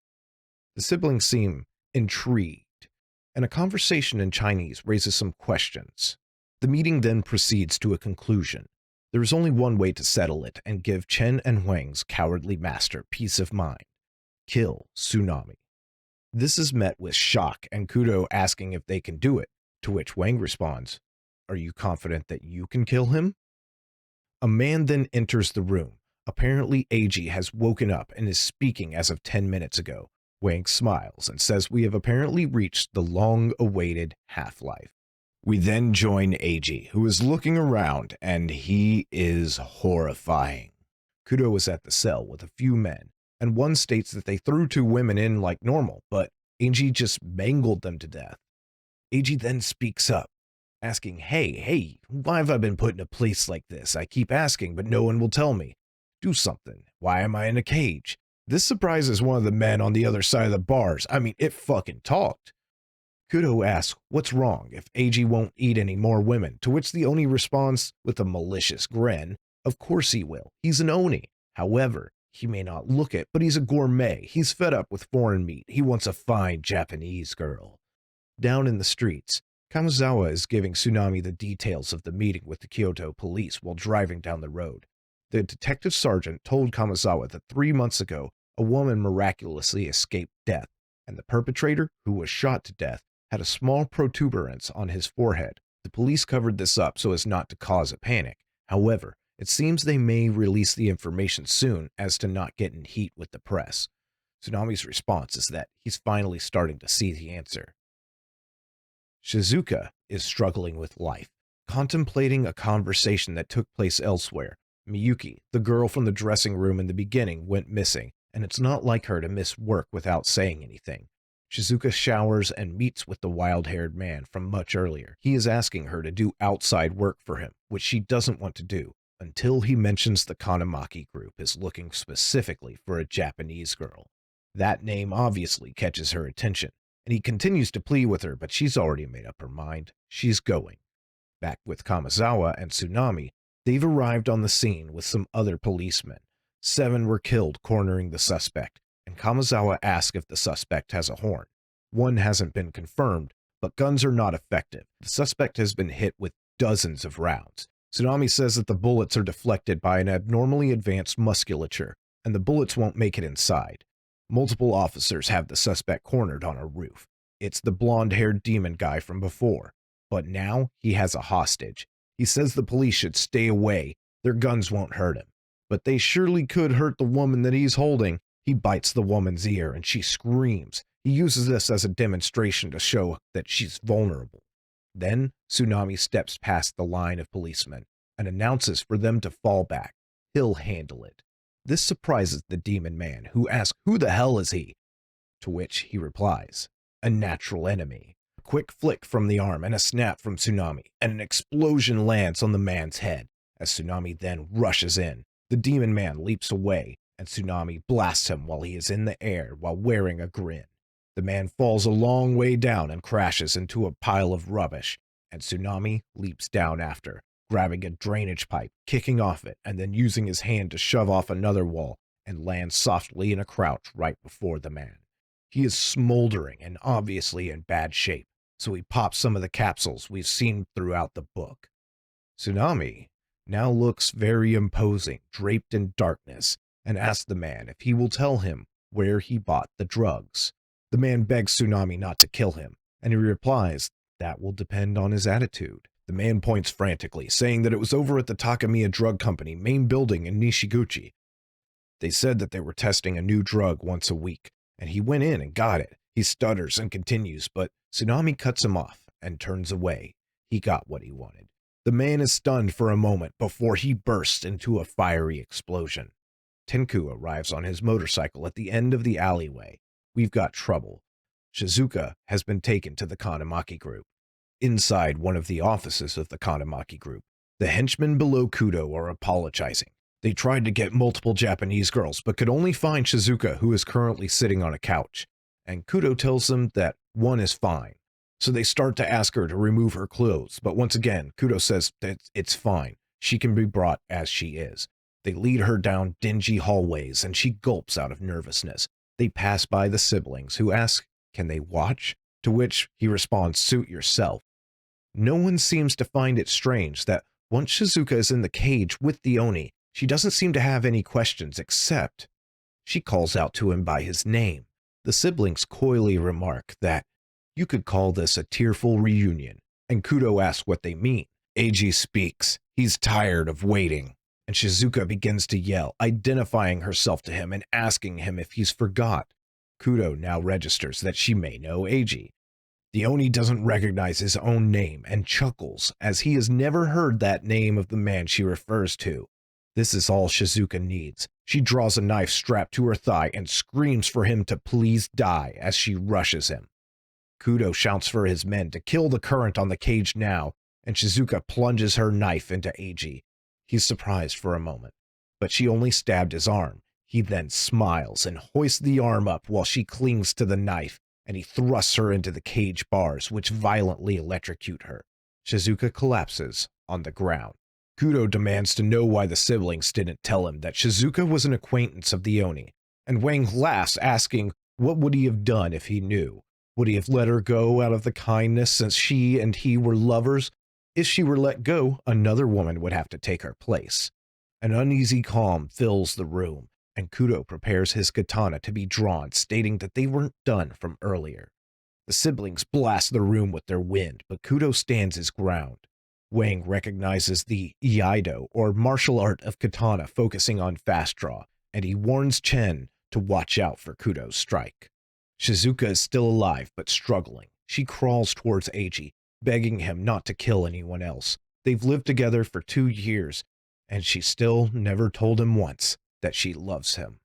The siblings seem intrigued, and a conversation in Chinese raises some questions. The meeting then proceeds to a conclusion. There is only one way to settle it and give Chen and Wang's cowardly master peace of mind. Kill Tsunami. This is met with shock and Kudo asking if they can do it, to which Wang responds, "Are you confident that you can kill him?" A man then enters the room. Apparently Eiji has woken up and is speaking as of 10 minutes ago. Wang smiles and says we have apparently reached the long-awaited half-life. We then join Eiji, who is looking around, and he is horrifying. Kudo is at the cell with a few men, and one states that they threw 2 women in like normal, but Eiji just mangled them to death. Eiji then speaks up, asking, hey, why have I been put in a place like this? I keep asking, but no one will tell me. Do something. Why am I in a cage? This surprises one of the men on the other side of the bars. I mean, it fucking talked. Kudo asks what's wrong if Eiji won't eat any more women, to which the Oni responds with a malicious grin, of course he will. He's an Oni. However, he may not look it, but he's a gourmet. He's fed up with foreign meat. He wants a fine Japanese girl. Down in the streets, Kamizawa is giving Tsunami the details of the meeting with the Kyoto police while driving down the road. The detective sergeant told Kamizawa that 3 months ago, a woman miraculously escaped death, and the perpetrator, who was shot to death, had a small protuberance on his forehead. The police covered this up so as not to cause a panic. However, it seems they may release the information soon as to not get in heat with the press. Tsunami's response is that he's finally starting to see the answer. Shizuka is struggling with life, contemplating a conversation that took place elsewhere. Miyuki, the girl from the dressing room in the beginning, went missing, and it's not like her to miss work without saying anything. Shizuka showers and meets with the wild-haired man from much earlier. He is asking her to do outside work for him, which she doesn't want to do, until he mentions the Kanamaki group is looking specifically for a Japanese girl. That name obviously catches her attention, and he continues to plead with her, but she's already made up her mind. She's going. Back with Kamizawa and Tsunami, they've arrived on the scene with some other policemen. 7 were killed cornering the suspect, and Kamizawa asks if the suspect has a horn. One hasn't been confirmed, but guns are not effective. The suspect has been hit with dozens of rounds. Tsunami says that the bullets are deflected by an abnormally advanced musculature, and the bullets won't make it inside. Multiple officers have the suspect cornered on a roof. It's the blonde-haired demon guy from before, but now he has a hostage. He says the police should stay away. Their guns won't hurt him. But they surely could hurt the woman that he's holding. He bites the woman's ear and she screams. He uses this as a demonstration to show that she's vulnerable. Then Tsunami steps past the line of policemen and announces for them to fall back. He'll handle it. This surprises the demon man, who asks, "Who the hell is he?" To which he replies, "A natural enemy." A quick flick from the arm and a snap from Tsunami, and an explosion lands on the man's head. As Tsunami then rushes in, the demon man leaps away, and Tsunami blasts him while he is in the air while wearing a grin. The man falls a long way down and crashes into a pile of rubbish, and Tsunami leaps down after, grabbing a drainage pipe, kicking off it, and then using his hand to shove off another wall and lands softly in a crouch right before the man. He is smoldering and obviously in bad shape, so he pops some of the capsules we've seen throughout the book. Tsunami now looks very imposing, draped in darkness, and asks the man if he will tell him where he bought the drugs. The man begs Tsunami not to kill him, and he replies that will depend on his attitude. The man points frantically, saying that it was over at the Takamiya Drug Company main building in Nishiguchi. They said that they were testing a new drug once a week, and he went in and got it. He stutters and continues, but Tsunami cuts him off and turns away. He got what he wanted. The man is stunned for a moment before he bursts into a fiery explosion. Tenku arrives on his motorcycle at the end of the alleyway. We've got trouble. Shizuka has been taken to the Kanamaki group. Inside one of the offices of the Kanamaki group, the henchmen below Kudo are apologizing. They tried to get multiple Japanese girls, but could only find Shizuka, who is currently sitting on a couch. And Kudo tells them that one is fine. So they start to ask her to remove her clothes, but once again, Kudo says that it's fine. She can be brought as she is. They lead her down dingy hallways, and she gulps out of nervousness. They pass by the siblings, who ask, "Can they watch?" To which he responds, "Suit yourself." No one seems to find it strange that once Shizuka is in the cage with the Oni, she doesn't seem to have any questions except she calls out to him by his name. The siblings coyly remark that you could call this a tearful reunion, and Kudo asks what they mean. Eiji speaks. He's tired of waiting, and Shizuka begins to yell, identifying herself to him and asking him if he's forgot. Kudo now registers that she may know Eiji. The Oni doesn't recognize his own name and chuckles, as he has never heard that name of the man she refers to. This is all Shizuka needs. She draws a knife strapped to her thigh and screams for him to please die as she rushes him. Kudo shouts for his men to kill the current on the cage now, and Shizuka plunges her knife into Eiji. He's surprised for a moment, but she only stabbed his arm. He then smiles and hoists the arm up while she clings to the knife, and he thrusts her into the cage bars, which violently electrocute her. Shizuka collapses on the ground. Kudo demands to know why the siblings didn't tell him that Shizuka was an acquaintance of the Oni, and Wang laughs, asking what would he have done if he knew. Would he have let her go out of the kindness since she and he were lovers? If she were let go, another woman would have to take her place. An uneasy calm fills the room, and Kudo prepares his katana to be drawn, stating that they weren't done from earlier. The siblings blast the room with their wind, but Kudo stands his ground. Wang recognizes the Iaido, or martial art of katana, focusing on fast draw, and he warns Chen to watch out for Kudo's strike. Shizuka is still alive, but struggling. She crawls towards Eiji, begging him not to kill anyone else. They've lived together for 2 years, and she still never told him once that she loves him.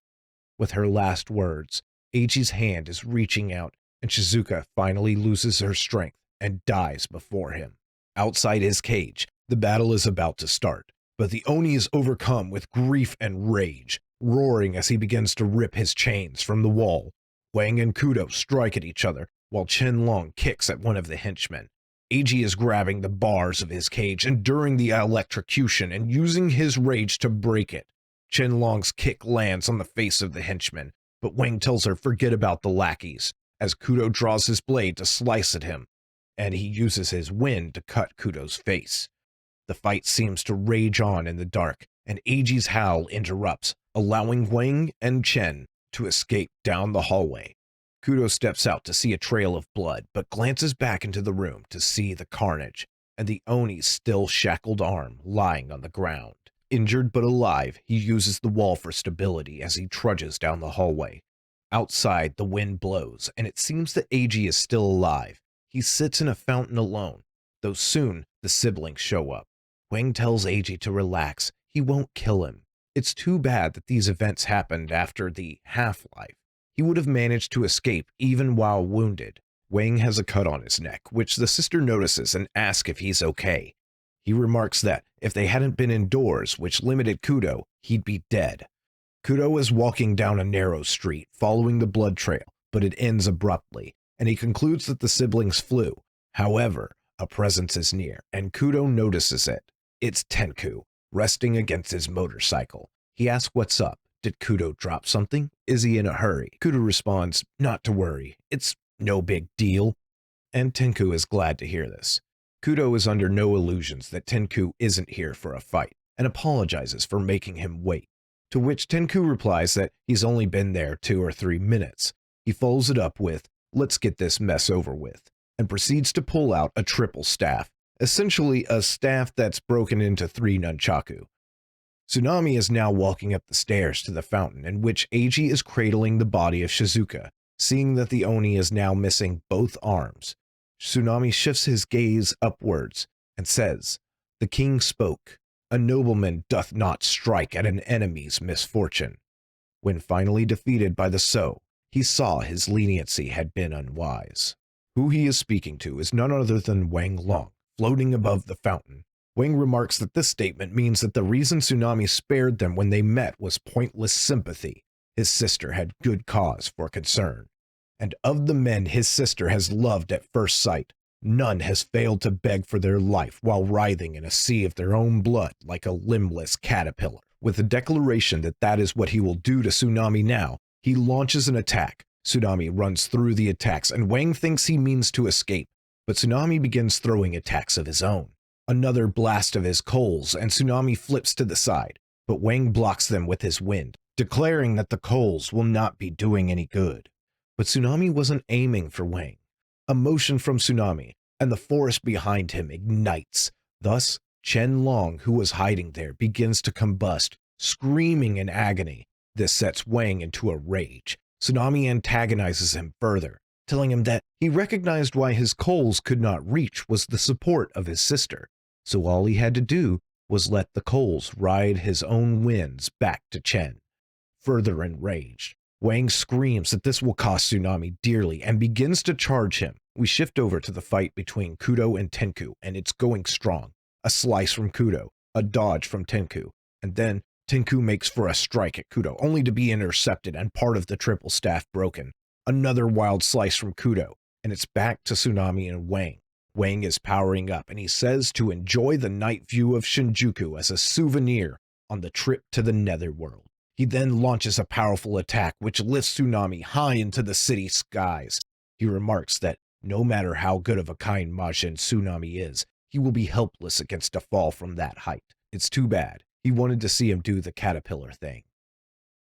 With her last words, Eiji's hand is reaching out, and Shizuka finally loses her strength and dies before him. Outside his cage, the battle is about to start, but the Oni is overcome with grief and rage, roaring as he begins to rip his chains from the wall. Wang and Kudo strike at each other, while Chen Long kicks at one of the henchmen. Eiji is grabbing the bars of his cage, enduring the electrocution and using his rage to break it. Chen Long's kick lands on the face of the henchman, but Wang tells her forget about the lackeys, as Kudo draws his blade to slice at him, and he uses his wind to cut Kudo's face. The fight seems to rage on in the dark, and Eiji's howl interrupts, allowing Wang and Chen to escape down the hallway. Kudo steps out to see a trail of blood, but glances back into the room to see the carnage and the Oni's still shackled arm lying on the ground. Injured but alive, he uses the wall for stability as he trudges down the hallway. Outside, the wind blows, and it seems that Eiji is still alive. He sits in a fountain alone, though soon the siblings show up. Wang tells Eiji to relax. He won't kill him. It's too bad that these events happened after the half-life. He would have managed to escape even while wounded. Wang has a cut on his neck, which the sister notices and asks if he's okay. He remarks that if they hadn't been indoors, which limited Kudo, he'd be dead. Kudo is walking down a narrow street, following the blood trail, but it ends abruptly, and he concludes that the siblings flew. However, a presence is near, and Kudo notices it. It's Tenku, resting against his motorcycle. He asks what's up. Did Kudo drop something? Is he in a hurry? Kudo responds, not to worry. It's no big deal. And Tenku is glad to hear this. Kudo is under no illusions that Tenku isn't here for a fight, and apologizes for making him wait. To which Tenku replies that he's only been there 2 or 3 minutes. He follows it up with, let's get this mess over with, and proceeds to pull out a triple staff, essentially a staff that's broken into 3 nunchaku. Tsunami is now walking up the stairs to the fountain, in which Eiji is cradling the body of Shizuka, seeing that the Oni is now missing both arms. Tsunami shifts his gaze upwards and says, the king spoke. A nobleman doth not strike at an enemy's misfortune. When finally defeated by the So, he saw his leniency had been unwise. Who he is speaking to is none other than Wang Long, floating above the fountain. Wang remarks that this statement means that the reason Tsunami spared them when they met was pointless sympathy. His sister had good cause for concern. And of the men his sister has loved at first sight, none has failed to beg for their life while writhing in a sea of their own blood like a limbless caterpillar. With a declaration that that is what he will do to Tsunami now, he launches an attack. Tsunami runs through the attacks, and Wang thinks he means to escape, but Tsunami begins throwing attacks of his own. Another blast of his coals, and Tsunami flips to the side, but Wang blocks them with his wind, declaring that the coals will not be doing any good. But Tsunami wasn't aiming for Wang. A motion from Tsunami, and the forest behind him ignites. Thus, Chen Long, who was hiding there, begins to combust, screaming in agony. This sets Wang into a rage. Tsunami antagonizes him further, telling him that he recognized why his coals could not reach was the support of his sister. So all he had to do was let the coals ride his own winds back to Chen. Further enraged, Wang screams that this will cost Tsunami dearly and begins to charge him. We shift over to the fight between Kudo and Tenku, and it's going strong. A slice from Kudo, a dodge from Tenku, and then Tenku makes for a strike at Kudo, only to be intercepted and part of the triple staff broken. Another wild slice from Kudo, and it's back to Tsunami and Wang. Wang is powering up, and he says to enjoy the night view of Shinjuku as a souvenir on the trip to the netherworld. He then launches a powerful attack which lifts Tsunami high into the city skies. He remarks that no matter how good of a kind Majin Tsunami is, he will be helpless against a fall from that height. It's too bad. He wanted to see him do the caterpillar thing.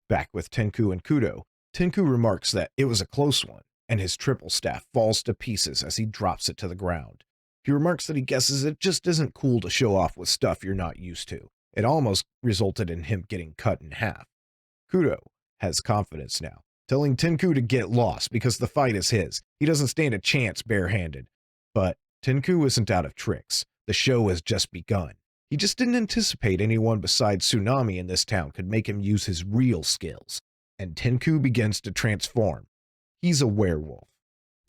Back with Tenku and Kudo, Tenku remarks that it was a close one, and his triple staff falls to pieces as he drops it to the ground. He remarks that he guesses it just isn't cool to show off with stuff you're not used to. It almost resulted in him getting cut in half. Kudo has confidence now, telling Tenku to get lost because the fight is his. He doesn't stand a chance barehanded. But Tenku isn't out of tricks. The show has just begun. He just didn't anticipate anyone besides Tsunami in this town could make him use his real skills. And Tenku begins to transform. He's a werewolf.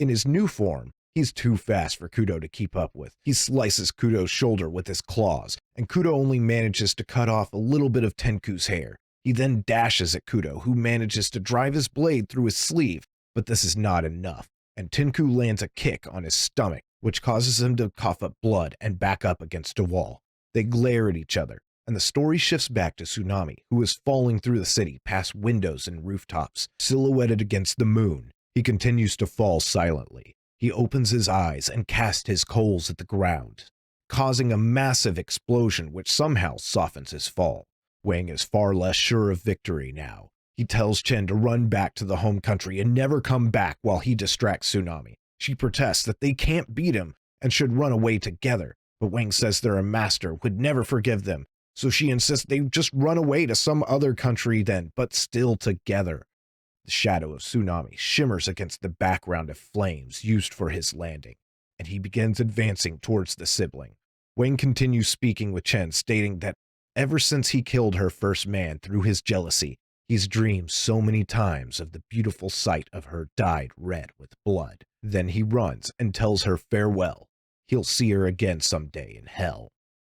In his new form, he's too fast for Kudo to keep up with. He slices Kudo's shoulder with his claws, and Kudo only manages to cut off a little bit of Tenku's hair. He then dashes at Kudo, who manages to drive his blade through his sleeve, but this is not enough, and Tenku lands a kick on his stomach, which causes him to cough up blood and back up against a wall. They glare at each other, and the story shifts back to Tsunami, who is falling through the city past windows and rooftops, silhouetted against the moon. He continues to fall silently. He opens his eyes and casts his coals at the ground. causing a massive explosion which somehow softens his fall. Wang is far less sure of victory now. He tells Chen to run back to the home country and never come back while he distracts Tsunami. She protests that they can't beat him and should run away together, but Wang says their master would never forgive them, so she insists they just run away to some other country then, but still together. The shadow of Tsunami shimmers against the background of flames used for his landing, and he begins advancing towards the sibling. Wang continues speaking with Chen, stating that ever since he killed her first man through his jealousy, he's dreamed so many times of the beautiful sight of her dyed red with blood. Then he runs and tells her farewell. He'll see her again someday in hell.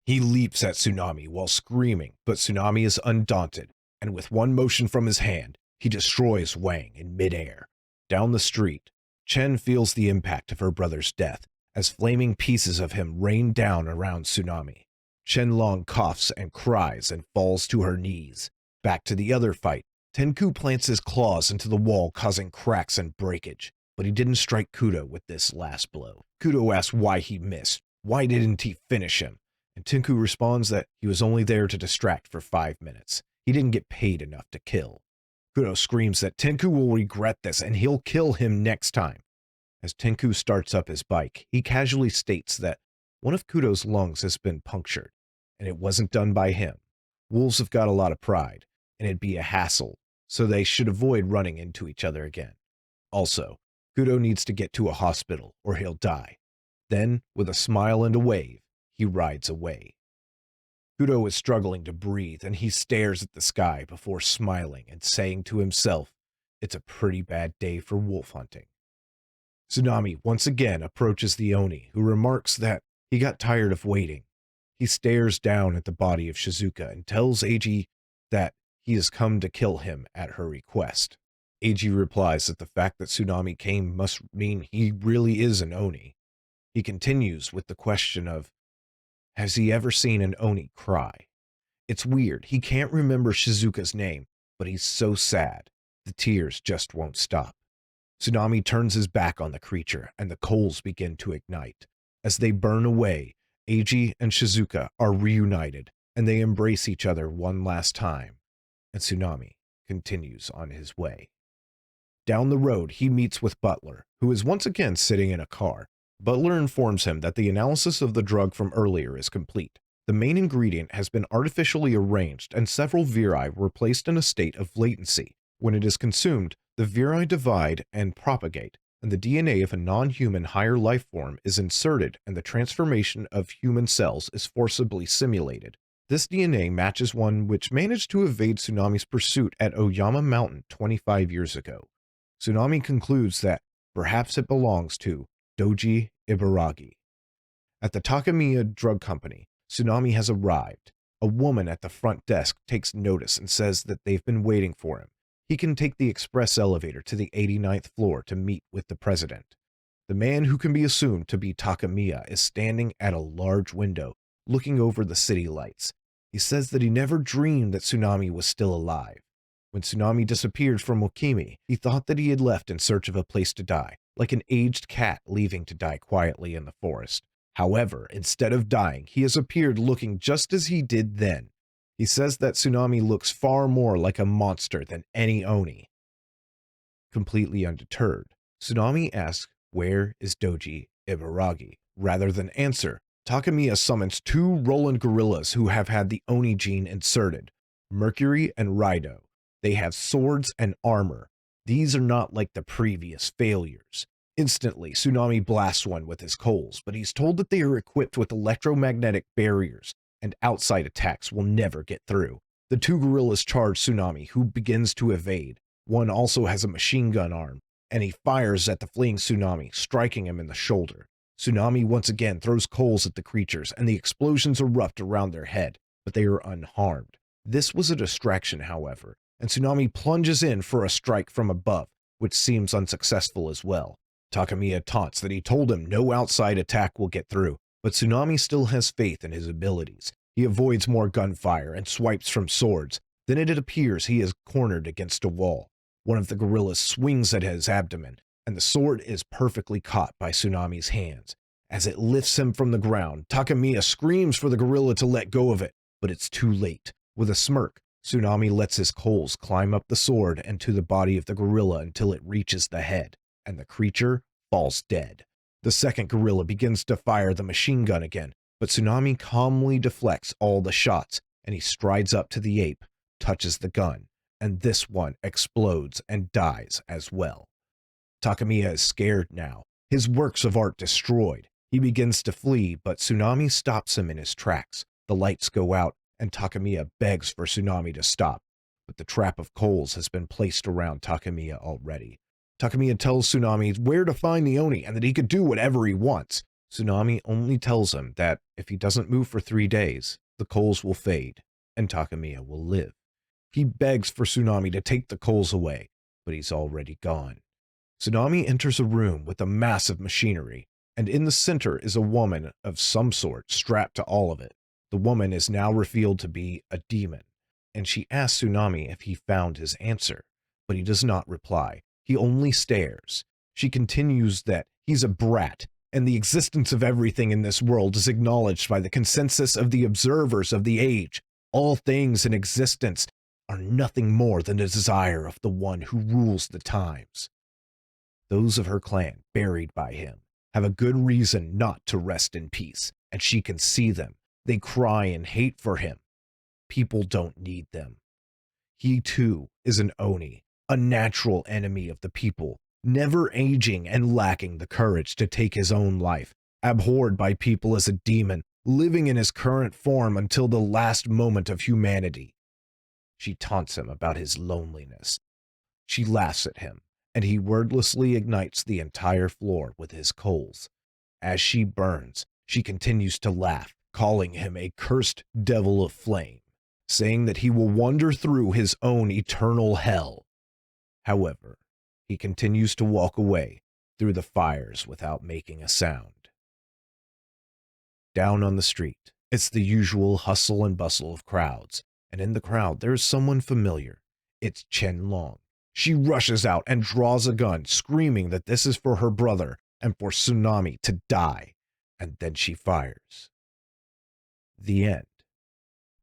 He leaps at Tsunami while screaming, but Tsunami is undaunted, and with one motion from his hand, he destroys Wang in midair. Down the street, Chen feels the impact of her brother's death as flaming pieces of him rain down around Tsunami. Shenlong coughs and cries and falls to her knees. Back to the other fight, Tenku plants his claws into the wall, causing cracks and breakage, but he didn't strike Kudo with this last blow. Kudo asks why he missed. Why didn't he finish him? And Tenku responds that he was only there to distract for 5 minutes. He didn't get paid enough to kill. Kudo screams that Tenku will regret this and he'll kill him next time. As Tenku starts up his bike, he casually states that one of Kudo's lungs has been punctured, and it wasn't done by him. Wolves have got a lot of pride, and it'd be a hassle, so they should avoid running into each other again. Also, Kudo needs to get to a hospital or he'll die. Then, with a smile and a wave, he rides away. Kudo is struggling to breathe, and he stares at the sky before smiling and saying to himself, "It's a pretty bad day for wolf hunting." Tsunami once again approaches the Oni, who remarks that he got tired of waiting. He stares down at the body of Shizuka and tells Eiji that he has come to kill him at her request. Eiji replies that the fact that Tsunami came must mean he really is an Oni. He continues with the question of, has he ever seen an Oni cry? It's weird, he can't remember Shizuka's name, but he's so sad. The tears just won't stop. Tsunami turns his back on the creature, and the coals begin to ignite. As they burn away, Eiji and Shizuka are reunited, and they embrace each other one last time, and Tsunami continues on his way. Down the road, he meets with Butler, who is once again sitting in a car. Butler informs him that the analysis of the drug from earlier is complete. The main ingredient has been artificially arranged, and several viri were placed in a state of latency. When it is consumed, the viri divide and propagate, and the DNA of a non-human higher life form is inserted, and the transformation of human cells is forcibly simulated. This DNA matches one which managed to evade Tsunami's pursuit at Oyama Mountain 25 years ago. Tsunami concludes that perhaps it belongs to Doji Ibaragi. At the Takamiya Drug Company, Tsunami has arrived. A woman at the front desk takes notice and says that they've been waiting for him. He can take the express elevator to the 89th floor to meet with the president. The man who can be assumed to be Takamiya is standing at a large window, looking over the city lights. He says that he never dreamed that Tsunami was still alive. When Tsunami disappeared from Wakimi, he thought that he had left in search of a place to die, like an aged cat leaving to die quietly in the forest. However, instead of dying, he has appeared looking just as he did then. He says that Tsunami looks far more like a monster than any Oni. Completely undeterred, Tsunami asks, "Where is Doji Ibaragi?" Rather than answer, Takamiya summons 2 Roland gorillas who have had the Oni gene inserted, Mercury and Raido. They have swords and armor. These are not like the previous failures. Instantly, Tsunami blasts one with his coals, but he's told that they are equipped with electromagnetic barriers, and outside attacks will never get through. The 2 gorillas charge Tsunami, who begins to evade. One also has a machine gun arm, and he fires at the fleeing Tsunami, striking him in the shoulder. Tsunami once again throws coals at the creatures, and the explosions erupt around their head, but they are unharmed. This was a distraction, however, and Tsunami plunges in for a strike from above, which seems unsuccessful as well. Takamiya taunts that he told him no outside attack will get through, but Tsunami still has faith in his abilities. He avoids more gunfire and swipes from swords. Then it appears he is cornered against a wall. One of the gorillas swings at his abdomen, and the sword is perfectly caught by Tsunami's hands, As it lifts him from the ground, Takamiya screams for the gorilla to let go of it, but it's too late. With a smirk, Tsunami lets his coals climb up the sword and to the body of the gorilla until it reaches the head, and the creature falls dead. The second gorilla begins to fire the machine gun again, but Tsunami calmly deflects all the shots, and he strides up to the ape, touches the gun, and this one explodes and dies as well. Takamiya is scared now, his works of art destroyed. He begins to flee, but Tsunami stops him in his tracks. The lights go out, and Takamiya begs for Tsunami to stop, but the trap of coals has been placed around Takamiya already. Takamiya tells Tsunami where to find the Oni and that he could do whatever he wants. Tsunami only tells him that if he doesn't move for 3 days, the coals will fade, and Takamiya will live. He begs for Tsunami to take the coals away, but he's already gone. Tsunami enters a room with a massive machinery, and in the center is a woman of some sort strapped to all of it. The woman is now revealed to be a demon, and she asks Tsunami if he found his answer, but he does not reply. He only stares. She continues that he's a brat, and the existence of everything in this world is acknowledged by the consensus of the observers of the age. All things in existence are nothing more than a desire of the one who rules the times. Those of her clan, buried by him, have a good reason not to rest in peace, and she can see them. They cry in hate for him. People don't need them. He too is an Oni, a natural enemy of the people, never aging and lacking the courage to take his own life, abhorred by people as a demon, living in his current form until the last moment of humanity. She taunts him about his loneliness. She laughs at him, and he wordlessly ignites the entire floor with his coals. As she burns, she continues to laugh, calling him a cursed devil of flame, saying that he will wander through his own eternal hell. However, he continues to walk away through the fires without making a sound. Down on the street, it's the usual hustle and bustle of crowds, and in the crowd there is someone familiar. It's Chen Long. She rushes out and draws a gun, screaming that this is for her brother and for Tsunami to die, and then she fires. The end.